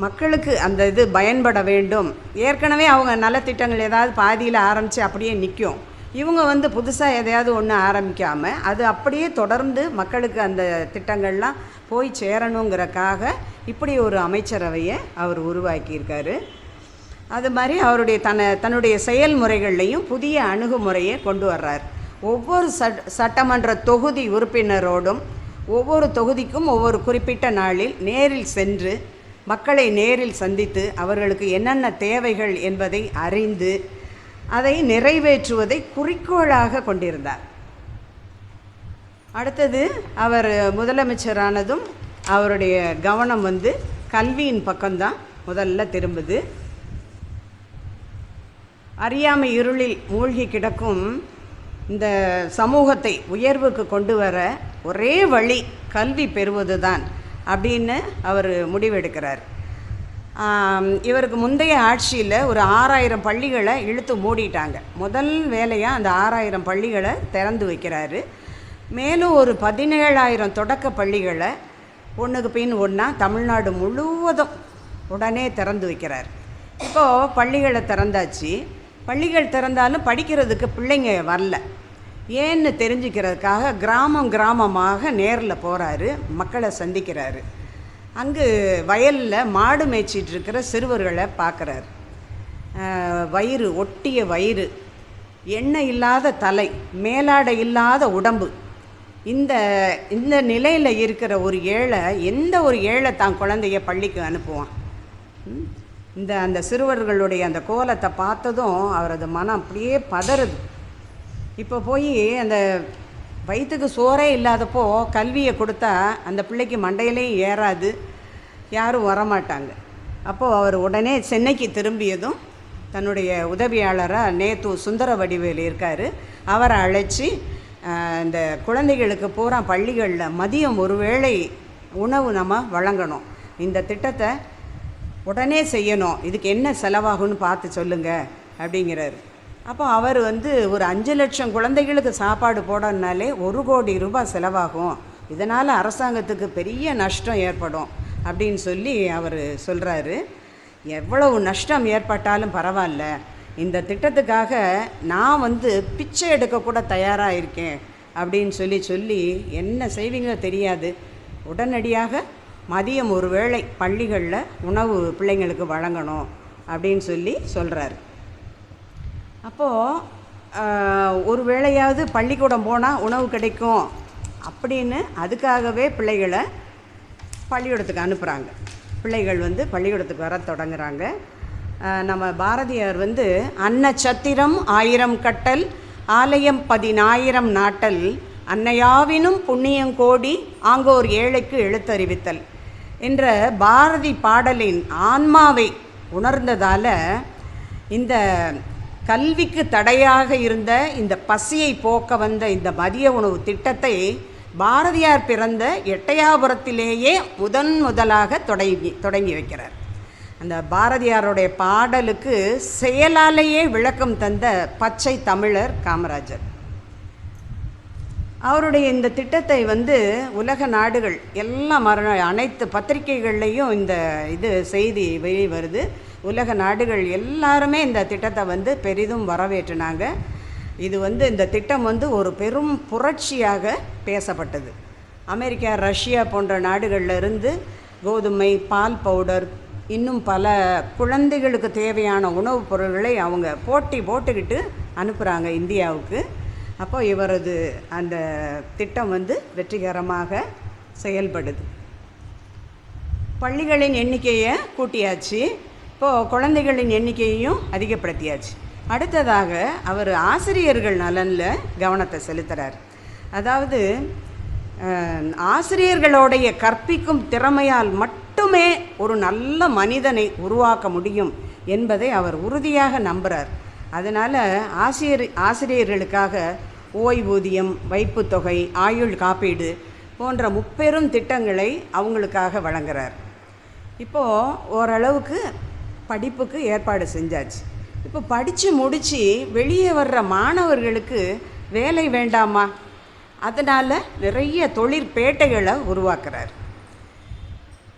மக்களுக்கு அந்த இது பயன்பட வேண்டும். ஏற்கனவே அவங்க நலத்திட்டங்கள் ஏதாவது பாதியில் ஆரம்பித்து அப்படியே நிற்கும். இவங்க வந்து புதுசாக எதையாவது ஒன்று ஆரம்பிக்காமல் அது அப்படியே தொடர்ந்து மக்களுக்கு அந்த திட்டங்கள்லாம் போய் சேரணுங்கிறக்காக இப்படி ஒரு அமைச்சரவையை அவர் உருவாக்கியிருக்காரு. அது மாதிரி அவருடைய தன்னுடைய செயல்முறைகள்லையும் புதிய அணுகுமுறையை கொண்டு வர்றார். ஒவ்வொரு சட்டமன்ற தொகுதி உறுப்பினரோடும் ஒவ்வொரு தொகுதிக்கும் ஒவ்வொரு குறிப்பிட்ட நாளில் நேரில் சென்று மக்களை நேரில் சந்தித்து அவர்களுக்கு என்னென்ன தேவைகள் என்பதை அறிந்து அதை நிறைவேற்றுவதை குறிக்கோளாக கொண்டிருந்தார். அடுத்தது அவர் முதலமைச்சரானதும் அவருடைய கவனம் வந்து கல்வியின் பக்கம்தான் முதல்ல திரும்புது. அறியாமை இருளில் மூழ்கி கிடக்கும் இந்த சமூகத்தை உயர்வுக்கு கொண்டு வர ஒரே வழி கல்வி பெறுவது தான் அப்படின்னு அவர் முடிவெடுக்கிறார். இவருக்கு முந்தைய ஆட்சியில் ஒரு 6000 பள்ளிகளை இழுத்து மூடிட்டாங்க. முதல் வேலையாக அந்த 6000 பள்ளிகளை திறந்து வைக்கிறாரு. மேலும் ஒரு 17,000 தொடக்க பள்ளிகளை ஒன்றுக்கு பின் ஒன்றா தமிழ்நாடு முழுவதும் உடனே திறந்து வைக்கிறார். இப்போது பள்ளிகளை திறந்தாச்சு. பள்ளிகள் திறந்தாலும் படிக்கிறதுக்கு பிள்ளைங்க வரல. ஏன்னு தெரிஞ்சுக்கிறதுக்காக கிராமமாக நேரில் போகிறாரு, மக்களை சந்திக்கிறாரு. அங்கு வயலில் மாடு மேய்ச்சிட்டு இருக்கிற சிறுவர்களை பார்க்குறாரு. வயிறு ஒட்டிய வயிறு, எண்ணெய் இல்லாத தலை, மேலாடை இல்லாத உடம்பு, இந்த இந்த நிலையில் இருக்கிற ஒரு ஏழை, எந்த ஒரு ஏழை தான் குழந்தைய பள்ளிக்கு அனுப்புவான்? அந்த சிறுவர்களுடைய அந்த கோலத்தை பார்த்ததும் அவரது மனம் அப்படியே பதறுது. இப்போ போய் அந்த வயிற்றுக்கு சோறே இல்லாதப்போ கல்வியை கொடுத்தா அந்த பிள்ளைக்கு மண்டையிலையும் ஏறாது, யாரும் வரமாட்டாங்க. அப்போது அவர் உடனே சென்னைக்கு திரும்பியதும் தன்னுடைய உதவியாளராக நேத்து சுந்தரவடிவேல் இருக்கார், அவரை அழைச்சி இந்த குழந்தைகளுக்கு பூரா பள்ளிகளில் மதியம் ஒரு வேளை உணவு நம்ம வழங்கணும், இந்த திட்டத்தை உடனே செய்யணும், இதுக்கு என்ன செலவாகும்னு பார்த்து சொல்லுங்கள் அப்படிங்கிறாரு. அப்போ அவர் வந்து ஒரு 5 லட்சம் குழந்தைகளுக்கு சாப்பாடு போடணுனாலே 1 கோடி ரூபாய் செலவாகும், இதனால் அரசாங்கத்துக்கு பெரிய நஷ்டம் ஏற்படும் அப்படின்னு சொல்லி அவர் சொல்கிறாரு. எவ்வளவு நஷ்டம் ஏற்பட்டாலும் பரவாயில்ல, இந்த திட்டத்துக்காக நான் பிச்சை எடுக்கக்கூட தயாராக இருக்கேன் அப்படின்னு சொல்லி என்ன செய்வீங்களோ தெரியாது, உடனடியாக மதியம் ஒரு வேளை பள்ளிகளில் உணவு பிள்ளைங்களுக்கு வழங்கணும் அப்படின்னு சொல்கிறாரு. அப்போது ஒரு வேளையாவது பள்ளிக்கூடம் போனால் உணவு கிடைக்கும் அப்படின்னு அதுக்காகவே பிள்ளைகளை பள்ளிக்கூடத்துக்கு அனுப்புகிறாங்க. பிள்ளைகள் பள்ளிக்கூடத்துக்கு வர தொடங்குகிறாங்க. நம்ம பாரதியார் அன்னச்சத்திரம் 1000 கட்டல் ஆலயம் 10,000 நாட்டல் அன்னையாவினும் புண்ணியங்கோடி ஆங்கோர் ஏழைக்கு எழுத்தறிவித்தல் என்ற பாரதி பாடலின் ஆன்மாவை உணர்ந்ததால் இந்த கல்விக்கு தடையாக இருந்த இந்த பசியை போக்க வந்த இந்த மதிய உணவு திட்டத்தை பாரதியார் பிறந்த எட்டயாபுரத்திலேயே முதலாக தொடங்கி வைக்கிறார். அந்த பாரதியாருடைய பாடலுக்கு செயலாலேயே விளக்கம் தந்த பச்சை தமிழர் காமராஜர். அவருடைய இந்த திட்டத்தை உலக நாடுகள் எல்லாம் அனைத்து பத்திரிகைகள்லேயும் இந்த செய்தி வெளிவருது. உலக நாடுகள் எல்லாருமே இந்த திட்டத்தை பெரிதும் வரவேற்றினாங்க. இது இந்த திட்டம் ஒரு பெரும் புரட்சியாக பேசப்பட்டது. அமெரிக்கா, ரஷ்யா போன்ற நாடுகளில் இருந்து கோதுமை, பால் பவுடர், இன்னும் பல குழந்தைகளுக்கு தேவையான உணவுப் பொருட்களை அவங்க போட்டுக்கிட்டு அனுப்புகிறாங்க இந்தியாவுக்கு. அப்போ இவரது அந்த திட்டம் வெற்றிகரமாக செயல்படுது. பள்ளிகளின் எண்ணிக்கையை கூட்டியாச்சு, இப்போது குழந்தைகளின் எண்ணிக்கையையும் அதிகப்படுத்தியாச்சு. அடுத்ததாக அவர் ஆசிரியர்கள் நலனில் கவனத்தை செலுத்துகிறார். அதாவது ஆசிரியர்களுடைய கற்பிக்கும் திறமையால் மட்டுமே ஒரு நல்ல மனிதனை உருவாக்க முடியும் என்பதை அவர் உறுதியாக நம்புகிறார். அதனால் ஆசிரியர்களுக்காக ஓய்வூதியம், வைப்புத்தொகை, ஆயுள் காப்பீடு போன்ற முப்பெரும் திட்டங்களை அவங்களுக்காக வழங்குகிறார். இப்போது ஓரளவுக்கு படிப்புக்கு ஏற்பாடு செஞ்சாச்சு. இப்போ படித்து முடித்து வெளியே வர்ற மாணவர்களுக்கு வேலை வேண்டாமா? அதனால் நிறைய தொழிற்பேட்டைகளை உருவாக்குறார்.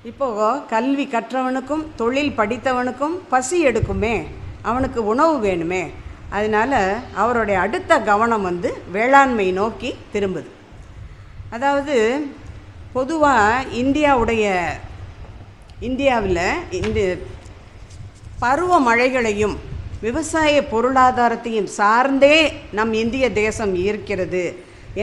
இப்போது கல்வி கற்றவனுக்கும் தொழில் படித்தவனுக்கும் பசி எடுக்குமே, அவனுக்கு உணவு வேணுமே. அதனால் அவருடைய அடுத்த கவனம் வேளாண்மை நோக்கி திரும்புது. அதாவது பொதுவாக இந்தியாவில் இந்த பருவமழைகளையும் விவசாய பொருளாதாரத்தையும் சார்ந்தே நம் இந்திய தேசம் இருக்கிறது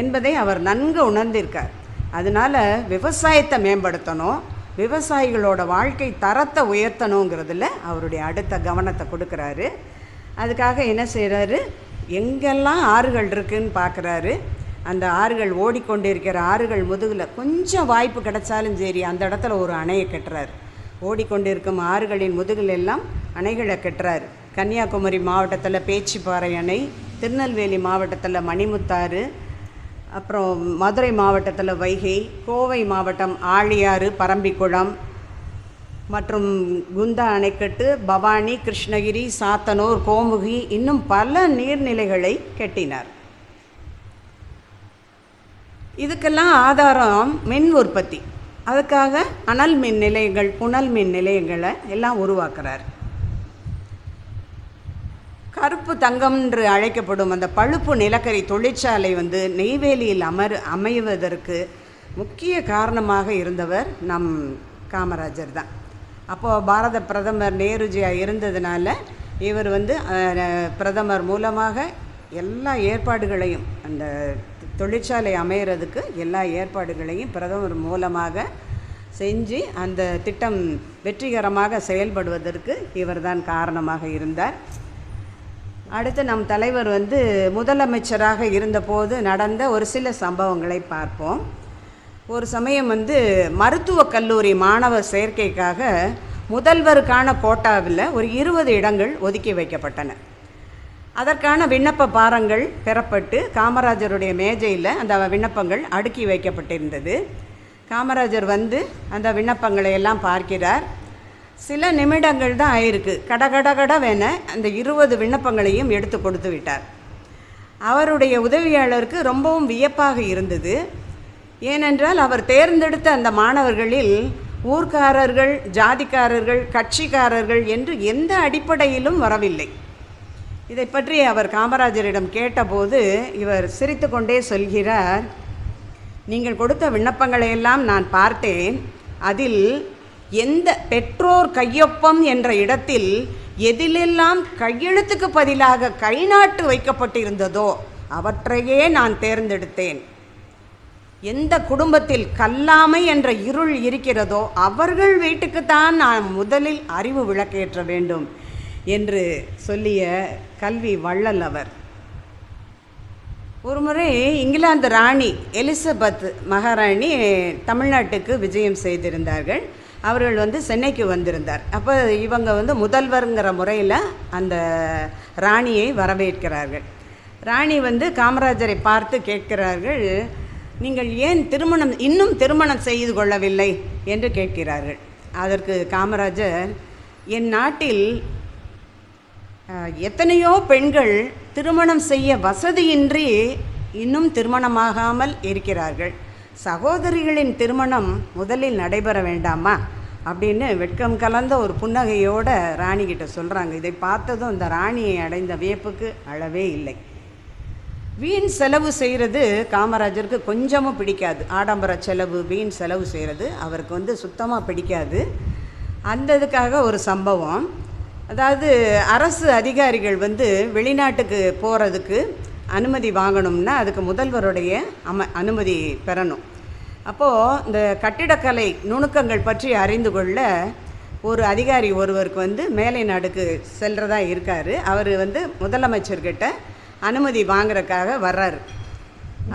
என்பதை அவர் நன்கு உணர்ந்திருக்கார். அதனால் விவசாயத்தை மேம்படுத்தணும், விவசாயிகளோட வாழ்க்கை தரத்தை உயர்த்தணுங்கிறதுல அவருடைய அடுத்த கவனத்தை கொடுக்குறாரு. அதுக்காக என்ன செய்கிறாரு, எங்கெல்லாம் ஆறுகள் இருக்குதுன்னு பார்க்குறாரு. அந்த ஆறுகள் ஓடிக்கொண்டிருக்கிற ஆறுகள் முதுகில் கொஞ்சம் வாய்ப்பு கிடைச்சாலும் சரி அந்த இடத்துல ஒரு அணையை கட்டுறாரு. ஓடிக்கொண்டிருக்கும் ஆறுகளின் முதுகில் எல்லாம் அணைகளை கட்டுறாரு. கன்னியாகுமரி மாவட்டத்தில் பேச்சிப்பாறை அணை, திருநெல்வேலி மாவட்டத்தில் மணிமுத்தாறு, அப்புறம் மதுரை மாவட்டத்தில் வைகை, கோவை மாவட்டம் ஆழியாறு, பரம்பிக்குளம் மற்றும் குந்தா அணைக்கட்டு, பவானி, கிருஷ்ணகிரி, சாத்தனூர், கோமுகி, இன்னும் பல நீர்நிலைகளை கட்டினார். இதுக்கெல்லாம் ஆதாரம் மின் உற்பத்தி. அதுக்காக அனல் மின் நிலையங்கள், புனல் மின் நிலையங்களை எல்லாம் உருவாக்குறார். கருப்பு தங்கம் என்று அழைக்கப்படும் அந்த பழுப்பு நிலக்கரி தொழிற்சாலை நெய்வேலியில் அமைவதற்கு முக்கிய காரணமாக இருந்தவர் நம் காமராஜர் தான். அப்போது பாரத பிரதமர் நேருஜியாக இருந்ததுனால இவர் பிரதமர் மூலமாக எல்லா ஏற்பாடுகளையும், அந்த தொழிற்சாலை அமைகிறதுக்கு எல்லா ஏற்பாடுகளையும் பிரதமர் மூலமாக செஞ்சு அந்த திட்டம் வெற்றிகரமாக செயல்படுவதற்கு இவர்தான் காரணமாக இருந்தார். அடுத்து நம் தலைவர் முதலமைச்சராக இருந்தபோது நடந்த ஒரு சில சம்பவங்களை பார்ப்போம். ஒரு சமயம் மருத்துவக் கல்லூரி மாணவர் சேர்க்கைக்காக முதல்வருக்கான கோட்டாவில் ஒரு 20 இடங்கள் ஒதுக்கி வைக்கப்பட்டன. அதற்கான விண்ணப்ப பாரங்கள் பெறப்பட்டு காமராஜருடைய மேஜையில் அந்த விண்ணப்பங்கள் அடுக்கி வைக்கப்பட்டிருந்தது. காமராஜர் அந்த விண்ணப்பங்களை எல்லாம் பார்க்கிறார். சில நிமிடங்கள் தான் ஆயிருக்கு. கடகடகடவென அந்த 20 விண்ணப்பங்களையும் எடுத்து கொடுத்து விட்டார். அவருடைய உதவியாளருக்கு ரொம்பவும் வியப்பாக இருந்தது. ஏனென்றால் அவர் தேர்ந்தெடுத்த அந்த மாணவர்களில் ஊர்க்காரர்கள், ஜாதிக்காரர்கள், கட்சிக்காரர்கள் என்று எந்த அடிப்படையிலும் வரவில்லை. இதை பற்றி அவர் காமராஜரிடம் கேட்டபோது இவர் சிரித்து கொண்டே சொல்கிறார், நீங்கள் கொடுத்த விண்ணப்பங்களையெல்லாம் நான் பார்த்தேன். அதில் எந்த பெற்றோர் கையொப்பம் என்ற இடத்தில் எதிலெல்லாம் கையெழுத்துக்கு பதிலாக கைநாட்டு வைக்கப்பட்டிருந்ததோ அவற்றையே நான் தேர்ந்தெடுத்தேன். எந்த குடும்பத்தில் கல்லாமை என்ற இருள் இருக்கிறதோ அவர்கள் வீட்டுக்குத்தான் நான் முதலில் அறிவு விளக்கேற்ற வேண்டும் என்று சொல்லிய கல்வி வள்ளல் அவர். ஒருமுறை இங்கிலாந்து ராணி எலிசபெத் மகாராணி தமிழ்நாட்டுக்கு விஜயம் செய்திருந்தார்கள். அவர்கள் சென்னைக்கு வந்திருந்தார். அப்போ இவங்க முதல்வருங்கிற முறையில் அந்த ராணியை வரவேற்கிறார்கள். ராணி காமராஜரை பார்த்து கேட்கிறார்கள், நீங்கள் ஏன் இன்னும் திருமணம் செய்து கொள்ளவில்லை என்று கேட்கிறார்கள். அதற்கு காமராஜர், என் நாட்டில் எத்தனையோ பெண்கள் திருமணம் செய்ய வசதியின்றி இன்னும் திருமணமாகாமல் இருக்கிறார்கள். சகோதரிகளின் திருமணம் முதலில் நடைபெற வேண்டாமா அப்படின்னு வெட்கம் கலந்த ஒரு புன்னகையோட ராணிகிட்ட சொல்கிறாங்க. இதை பார்த்ததும் இந்த ராணியை அடைந்த வியப்புக்கு அளவே இல்லை. வீண் செலவு செய்கிறது காமராஜருக்கு கொஞ்சமும் பிடிக்காது. ஆடம்பர செலவு, வீண் செலவு செய்கிறது அவருக்கு சுத்தமாக பிடிக்காது. அந்த இதுக்காக ஒரு சம்பவம், அதாவது அரசு அதிகாரிகள் வெளிநாட்டுக்கு போகிறதுக்கு அனுமதி வாங்கணும்னா அதுக்கு முதல்வருடைய அனுமதி பெறணும். அப்போது இந்த கட்டிடக்கலை நுணுக்கங்கள் பற்றி அறிந்து கொள்ள ஒரு அதிகாரி ஒருவருக்கு மேலை நாடுக்கு செல்கிறதா இருக்கார். அவர் முதலமைச்சர்கிட்ட அனுமதி வாங்குறதுக்காக வர்றாரு.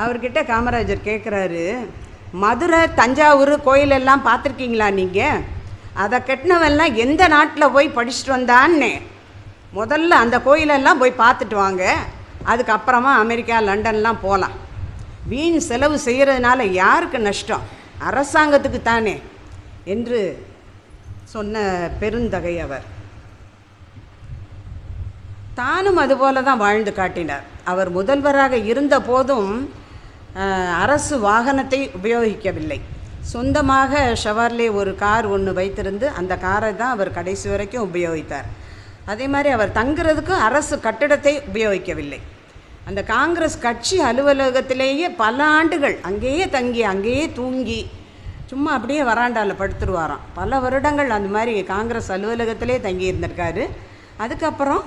அவர்கிட்ட காமராஜர் கேட்குறாரு, மதுரை, தஞ்சாவூர் கோயிலெல்லாம் பார்த்துருக்கீங்களா நீங்கள்? அதை கட்டினவெல்லாம் எந்த நாட்டில் போய் படிச்சுட்டு வந்தான்னு முதல்ல அந்த கோயிலெல்லாம் போய் பார்த்துட்டு வாங்க, அதுக்கப்புறமா அமெரிக்கா, லண்டன்லாம் போகலாம். வீண் செலவு செய்கிறதுனால யாருக்கு நஷ்டம்? அரசாங்கத்துக்கு தானே என்று சொன்ன பெருந்தகை அவர். தானும் அதுபோல தான் வாழ்ந்து காட்டினார். அவர் முதல்வராக இருந்த போதும் அரசு வாகனத்தை உபயோகிக்கவில்லை. சொந்தமாக ஷெவர்லே ஒரு கார் ஒன்று வைத்திருந்து அந்த காரை தான் அவர் கடைசி வரைக்கும் உபயோகித்தார். அதே மாதிரி அவர் தங்குறதுக்கு அரசு கட்டிடத்தை உபயோகிக்கவில்லை. அந்த காங்கிரஸ் கட்சி அலுவலகத்திலேயே பல ஆண்டுகள் அங்கேயே தங்கி அங்கேயே தூங்கி சும்மா அப்படியே வராண்டாவில் படுத்துருவாராம். பல வருடங்கள் அந்த மாதிரி காங்கிரஸ் அலுவலகத்திலே தங்கி இருந்திருக்காரு. அதுக்கப்புறம்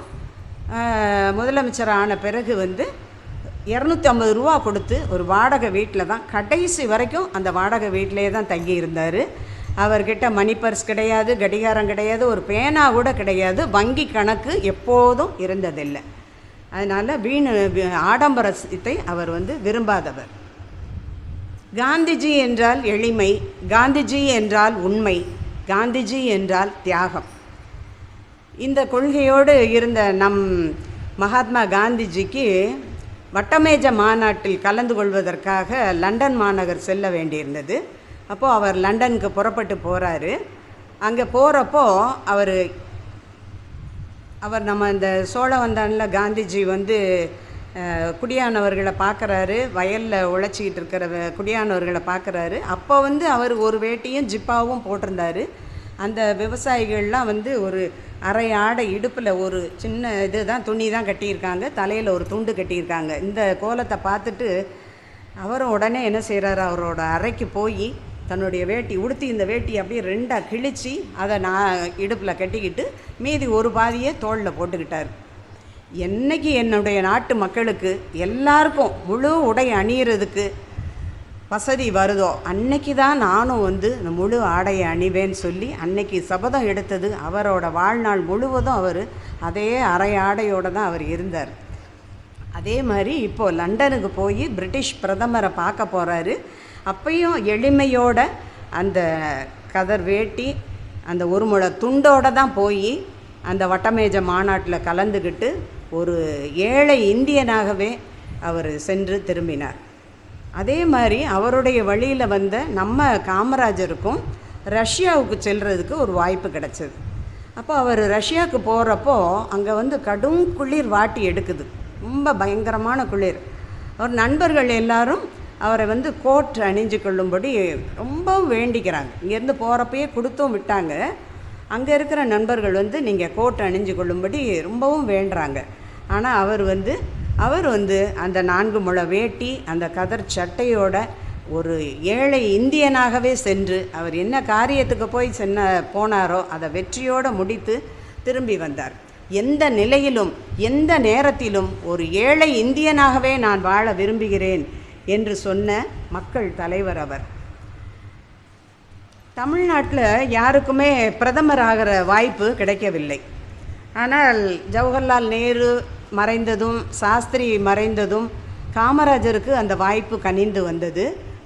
முதலமைச்சர் ஆன பிறகு 250 ரூபா கொடுத்து ஒரு வாடகை வீட்டில் தான் கடைசி வரைக்கும் அந்த வாடகை வீட்டிலே தான் தங்கி இருந்தார். அவர்கிட்ட மணி பர்ஸ் கிடையாது, கடிகாரம் கிடையாது, ஒரு பேனா கூட கிடையாது, வங்கி கணக்கு எப்போதும் இருந்ததில்லை. அதனால் ஆடம்பரத்தை அவர் விரும்பாதவர். காந்திஜி என்றால் எளிமை, காந்திஜி என்றால் உண்மை, காந்திஜி என்றால் தியாகம். இந்த கொள்கையோடு இருந்த நம் மகாத்மா காந்திஜிக்கு வட்டமேஜ மாநாட்டில் கலந்து கொள்வதற்காக லண்டன் மாநகர் செல்ல வேண்டியிருந்தது. அப்போது அவர் லண்டனுக்கு புறப்பட்டு போகிறாரு. அங்கே போகிறப்போ அவர் நம்ம இந்த சோழவந்தானில் காந்திஜி குடியானவர்களை பார்க்குறாரு, வயலில் உழைச்சிக்கிட்டு இருக்கிற குடியானவர்களை பார்க்குறாரு. அப்போ அவர் ஒரு வேட்டியும் ஜிப்பாவும் போட்டிருந்தார். அந்த விவசாயிகள்லாம் ஒரு அரை ஆடை, இடுப்பில் ஒரு சின்ன தான் துணி தான் கட்டியிருக்காங்க, தலையில் ஒரு துண்டு கட்டியிருக்காங்க. இந்த கோலத்தை பார்த்துட்டு அவரும் உடனே என்ன செய்கிறாரு, அவரோட அறைக்கு போய் தன்னுடைய வேட்டி உடுத்தி இந்த வேட்டி அப்படியே ரெண்டாக கிழித்து அதை இடுப்பில் கட்டிக்கிட்டு மீதி ஒரு பாதியை தோளில் போட்டுக்கிட்டார். என்னைக்கு என்னுடைய நாட்டு மக்களுக்கு எல்லாருக்கும் முழு உடை அணிகிறதுக்கு வசதி வருதோ அன்னைக்கு தான் நானும் இந்த முழு ஆடையை அணிவேன்னு சொல்லி அன்னைக்கு சபதம் எடுத்தது. அவரோட வாழ்நாள் முழுவதும் அவர் அதே அரை ஆடையோடு தான் அவர் இருந்தார். அதே மாதிரி இப்போது லண்டனுக்கு போய் பிரிட்டிஷ் பிரதமரை பார்க்க போகிறாரு. அப்பையும் எளிமையோட அந்த கதர் வேட்டி, அந்த ஒரு முழ துண்டோடு தான் போய் அந்த வட்டமேஜ மாநாட்டில் கலந்துக்கிட்டு ஒரு ஏழை இந்தியனாகவே அவர் சென்று திரும்பினார். அதே மாதிரி அவருடைய வழியில் வந்த நம்ம காமராஜருக்கும் ரஷ்யாவுக்கு செல்கிறதுக்கு ஒரு வாய்ப்பு கிடச்சிது. அப்போ அவர் ரஷ்யாவுக்கு போகிறப்போ அங்கே கடும் குளிர் வாட்டி எடுக்குது, ரொம்ப பயங்கரமான குளிர். அவர் நண்பர்கள் எல்லாரும் அவரை வந்து கோட் அணிஞ்சு கொள்ளும்படி ரொம்பவும் வேண்டிக்கிறாங்க. இங்கேருந்து போகிறப்பயே கொடுத்தும் விட்டாங்க. அங்கே இருக்கிற நண்பர்கள் வந்து நீங்கள் கோட் அணிஞ்சு கொள்ளும்படி ரொம்பவும் வேண்டுறாங்க. ஆனால் அவர் வந்து அந்த 4 முழ வேட்டி, அந்த கதர் சட்டையோட ஒரு ஏழை இந்தியனாகவே சென்று அவர் என்ன காரியத்துக்கு போய் போனாரோ அதை வெற்றியோடு முடித்து திரும்பி வந்தார். எந்த நிலையிலும் எந்த நேரத்திலும் ஒரு ஏழை இந்தியனாகவே நான் வாழ விரும்புகிறேன் என்று சொன்ன மக்கள் தலைவர் அவர். தமிழ்நாட்டில் யாருக்குமே பிரதமர் ஆகிற வாய்ப்பு கிடைக்கவில்லை. ஆனால் ஜவஹர்லால் நேரு மறைந்ததும் சாஸ்திரி மறைந்ததும் காமராஜருக்கு அந்த வாய்ப்பு கனிந்து வந்தது.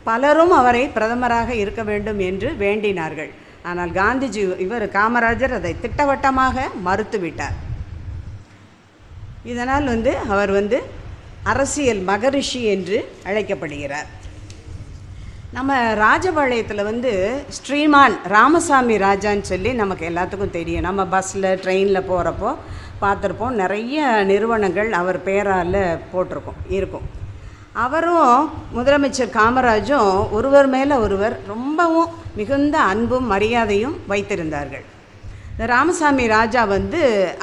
பலரும் அவரை பிரதமராக இருக்க வேண்டும் என்று வேண்டினார்கள். ஆனால் காந்திஜி காமராஜர் அதை திட்டவட்டமாக மறுத்துவிட்டார். இதனால் அவர் அரசியல் மகரிஷி என்று அழைக்கப்படுகிறார். நம்ம ராஜபாளையத்தில் ஸ்ரீமான் ராமசாமி ராஜான்னு சொல்லி நமக்கு எல்லாத்துக்கும் தெரியும். நம்ம பஸ்ஸில் ட்ரெயினில் போகிறப்போ பார்த்துருப்போம். நிறைய நிறுவனங்கள் அவர் பெயரால் இருக்கும். அவரும் முதலமைச்சர் காமராஜும் ஒருவர் மேலே ஒருவர் ரொம்பவும் மிகுந்த அன்பும் மரியாதையும் வைத்திருந்தார்கள். இந்த ராமசாமி ராஜா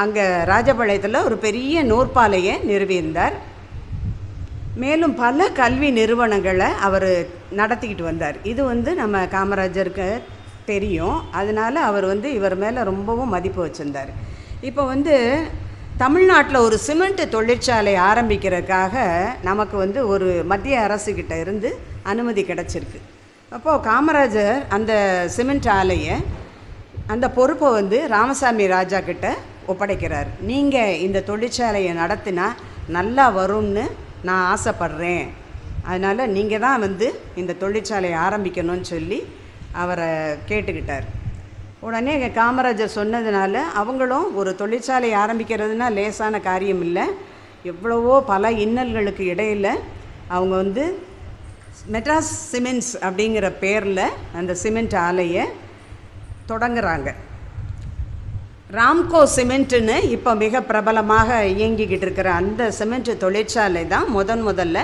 அங்கே ராஜபாளையத்தில் ஒரு பெரிய நூற்பாலையை நிறுவியிருந்தார். மேலும் பல கல்வி நிறுவனங்களை அவர் நடத்திக்கிட்டு வந்தார். இது நம்ம காமராஜருக்கு தெரியும். அதனால் அவர் இவர் மேலே ரொம்பவும் மதிப்பு வச்சுருந்தார். இப்போ தமிழ்நாட்டில் ஒரு சிமெண்ட் தொழிற்சாலை ஆரம்பிக்கிறதுக்காக நமக்கு ஒரு மத்திய அரசுக்கிட்ட இருந்து அனுமதி கிடச்சிருக்கு. அப்போது காமராஜர் அந்த சிமெண்ட் ஆலையை அந்த பொறுப்பை ராமசாமி ராஜா கிட்ட ஒப்படைக்கிறார். நீங்கள் இந்த தொழிற்சாலையை நடத்தினா நல்லா வரும்னு நான் ஆசைப்படுறேன். அதனால் நீங்கள் தான் இந்த தொழிற்சாலையை ஆரம்பிக்கணும்னு சொல்லி அவரை கேட்டுக்கிட்டார். உடனே காமராஜர் சொன்னதுனால அவங்களும் ஒரு தொழிற்சாலை ஆரம்பிக்கிறதுனா லேசான காரியம் இல்லை. எவ்வளவோ பல இன்னல்களுக்கு இடையில் அவங்க மெட்ராஸ் சிமெண்ட்ஸ் அப்படிங்கிற பேரில் அந்த சிமெண்ட் ஆலையை தொடங்குறாங்க. ராம்கோ சிமெண்ட்டுன்னு இப்போ மிக பிரபலமாக இயங்கிக்கிட்டு இருக்கிற அந்த சிமெண்ட் தொழிற்சாலை தான் முதல்ல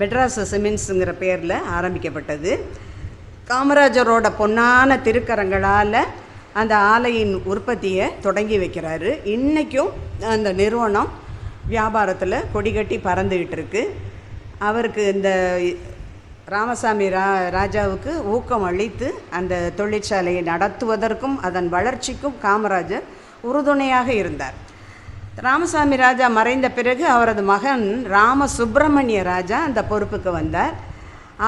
மெட்ராஸ் சிமெண்ட்ஸுங்கிற பேரில் ஆரம்பிக்கப்பட்டது. காமராஜரோட பொன்னான திருக்கரங்களால் அந்த ஆலையின் உற்பத்தியை தொடங்கி வைக்கிறாரு. இன்றைக்கும் அந்த நிறுவனம் வியாபாரத்தில் கொடிகட்டி பறந்துக்கிட்டு இருக்கு. அவருக்கு இந்த ராமசாமி ராஜாவுக்கு ஊக்கம் அளித்து அந்த தொழிற்சாலையை நடத்துவதற்கும் அதன் வளர்ச்சிக்கும் காமராஜர் உறுதுணையாக இருந்தார். ராமசாமி ராஜா மறைந்த பிறகு அவரது மகன் ராம சுப்பிரமணிய ராஜா அந்த பொறுப்புக்கு வந்தார்.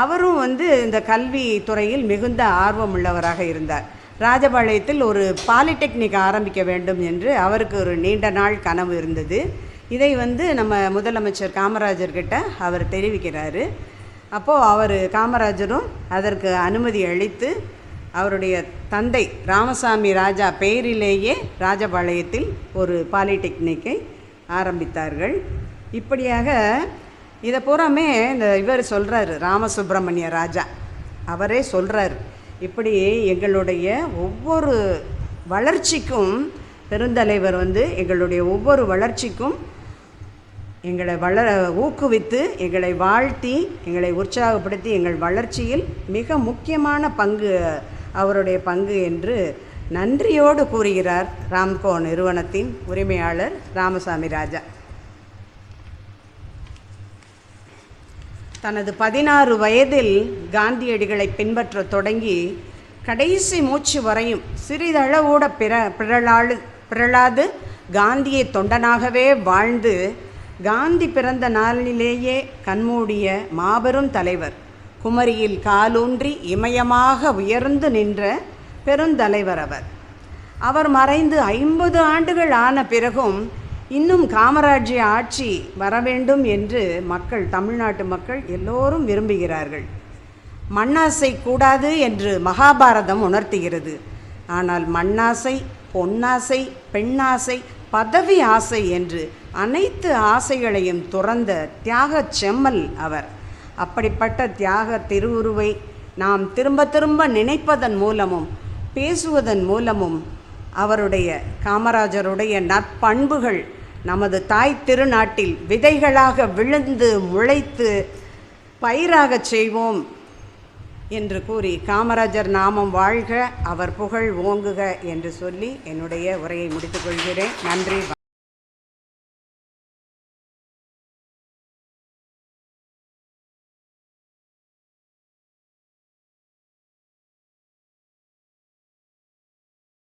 அவரும் இந்த கல்வி துறையில் மிகுந்த ஆர்வம் உள்ளவராக இருந்தார். ராஜபாளையத்தில் ஒரு பாலிடெக்னிக் ஆரம்பிக்க வேண்டும் என்று அவருக்கு ஒரு நீண்ட நாள் கனவு இருந்தது. இதை நம்ம முதலமைச்சர் காமராஜர்கிட்ட அவர் தெரிவிக்கிறாரு. அப்போது காமராஜரும் அதற்கு அனுமதி அளித்து அவருடைய தந்தை ராமசாமி ராஜா பெயரிலேயே ராஜபாளையத்தில் ஒரு பாலிடெக்னிக்கை ஆரம்பித்தார்கள். இப்படியாக இதை பூராமே இவர் சொல்கிறார், ராமசுப்பிரமணிய ராஜா அவரே சொல்கிறார். இப்படி எங்களுடைய ஒவ்வொரு வளர்ச்சிக்கும் பெருந்தலைவர் எங்களுடைய ஒவ்வொரு வளர்ச்சிக்கும் எங்களை ஊக்குவித்து எங்களை வாழ்த்தி எங்களை உற்சாகப்படுத்தி எங்கள் வளர்ச்சியில் மிக முக்கியமான பங்கு அவருடைய பங்கு என்று நன்றியோடு கூறுகிறார் ராம்கோ நிறுவனத்தின் உரிமையாளர் ராமசாமி ராஜா. தனது 16 வயதில் காந்தியடிகளை பின்பற்ற தொடங்கி கடைசி மூச்சு வரையும் சிறிதளவோட பிறழாது காந்தியை தொண்டனாகவே வாழ்ந்து காந்தி பிறந்த நாளிலேயே கண்மூடிய மாபெரும் தலைவர், குமரியில் காலூன்றி இமயமாக உயர்ந்து நின்ற பெருந்தலைவர் அவர் மறைந்து 50 ஆண்டுகள் ஆன பிறகும் இன்னும் காமராஜ்ய ஆட்சி வர வேண்டும் என்று தமிழ்நாட்டு மக்கள் எல்லோரும் விரும்புகிறார்கள். மண்ணாசை கூடாது என்று மகாபாரதம் உணர்த்துகிறது. ஆனால் மண்ணாசை, பொன்னாசை, பெண்ணாசை, பதவி ஆசை என்று அனைத்து ஆசைகளையும் துறந்த தியாக செம்மல் அவர். அப்படிப்பட்ட தியாக திருவுருவை நாம் திரும்ப திரும்ப நினைப்பதன் மூலமும் பேசுவதன் மூலமும் காமராஜருடைய நற்பண்புகள் நமது தாய் திருநாட்டில் விதைகளாக விழுந்து முளைத்து பயிராகச் செய்வோம் என்று கூறி காமராஜர் நாமம் வாழ்க, அவர் புகழ் ஓங்குக என்று சொல்லி என்னுடைய உரையை முடித்துக்கொள்கிறேன். நன்றி.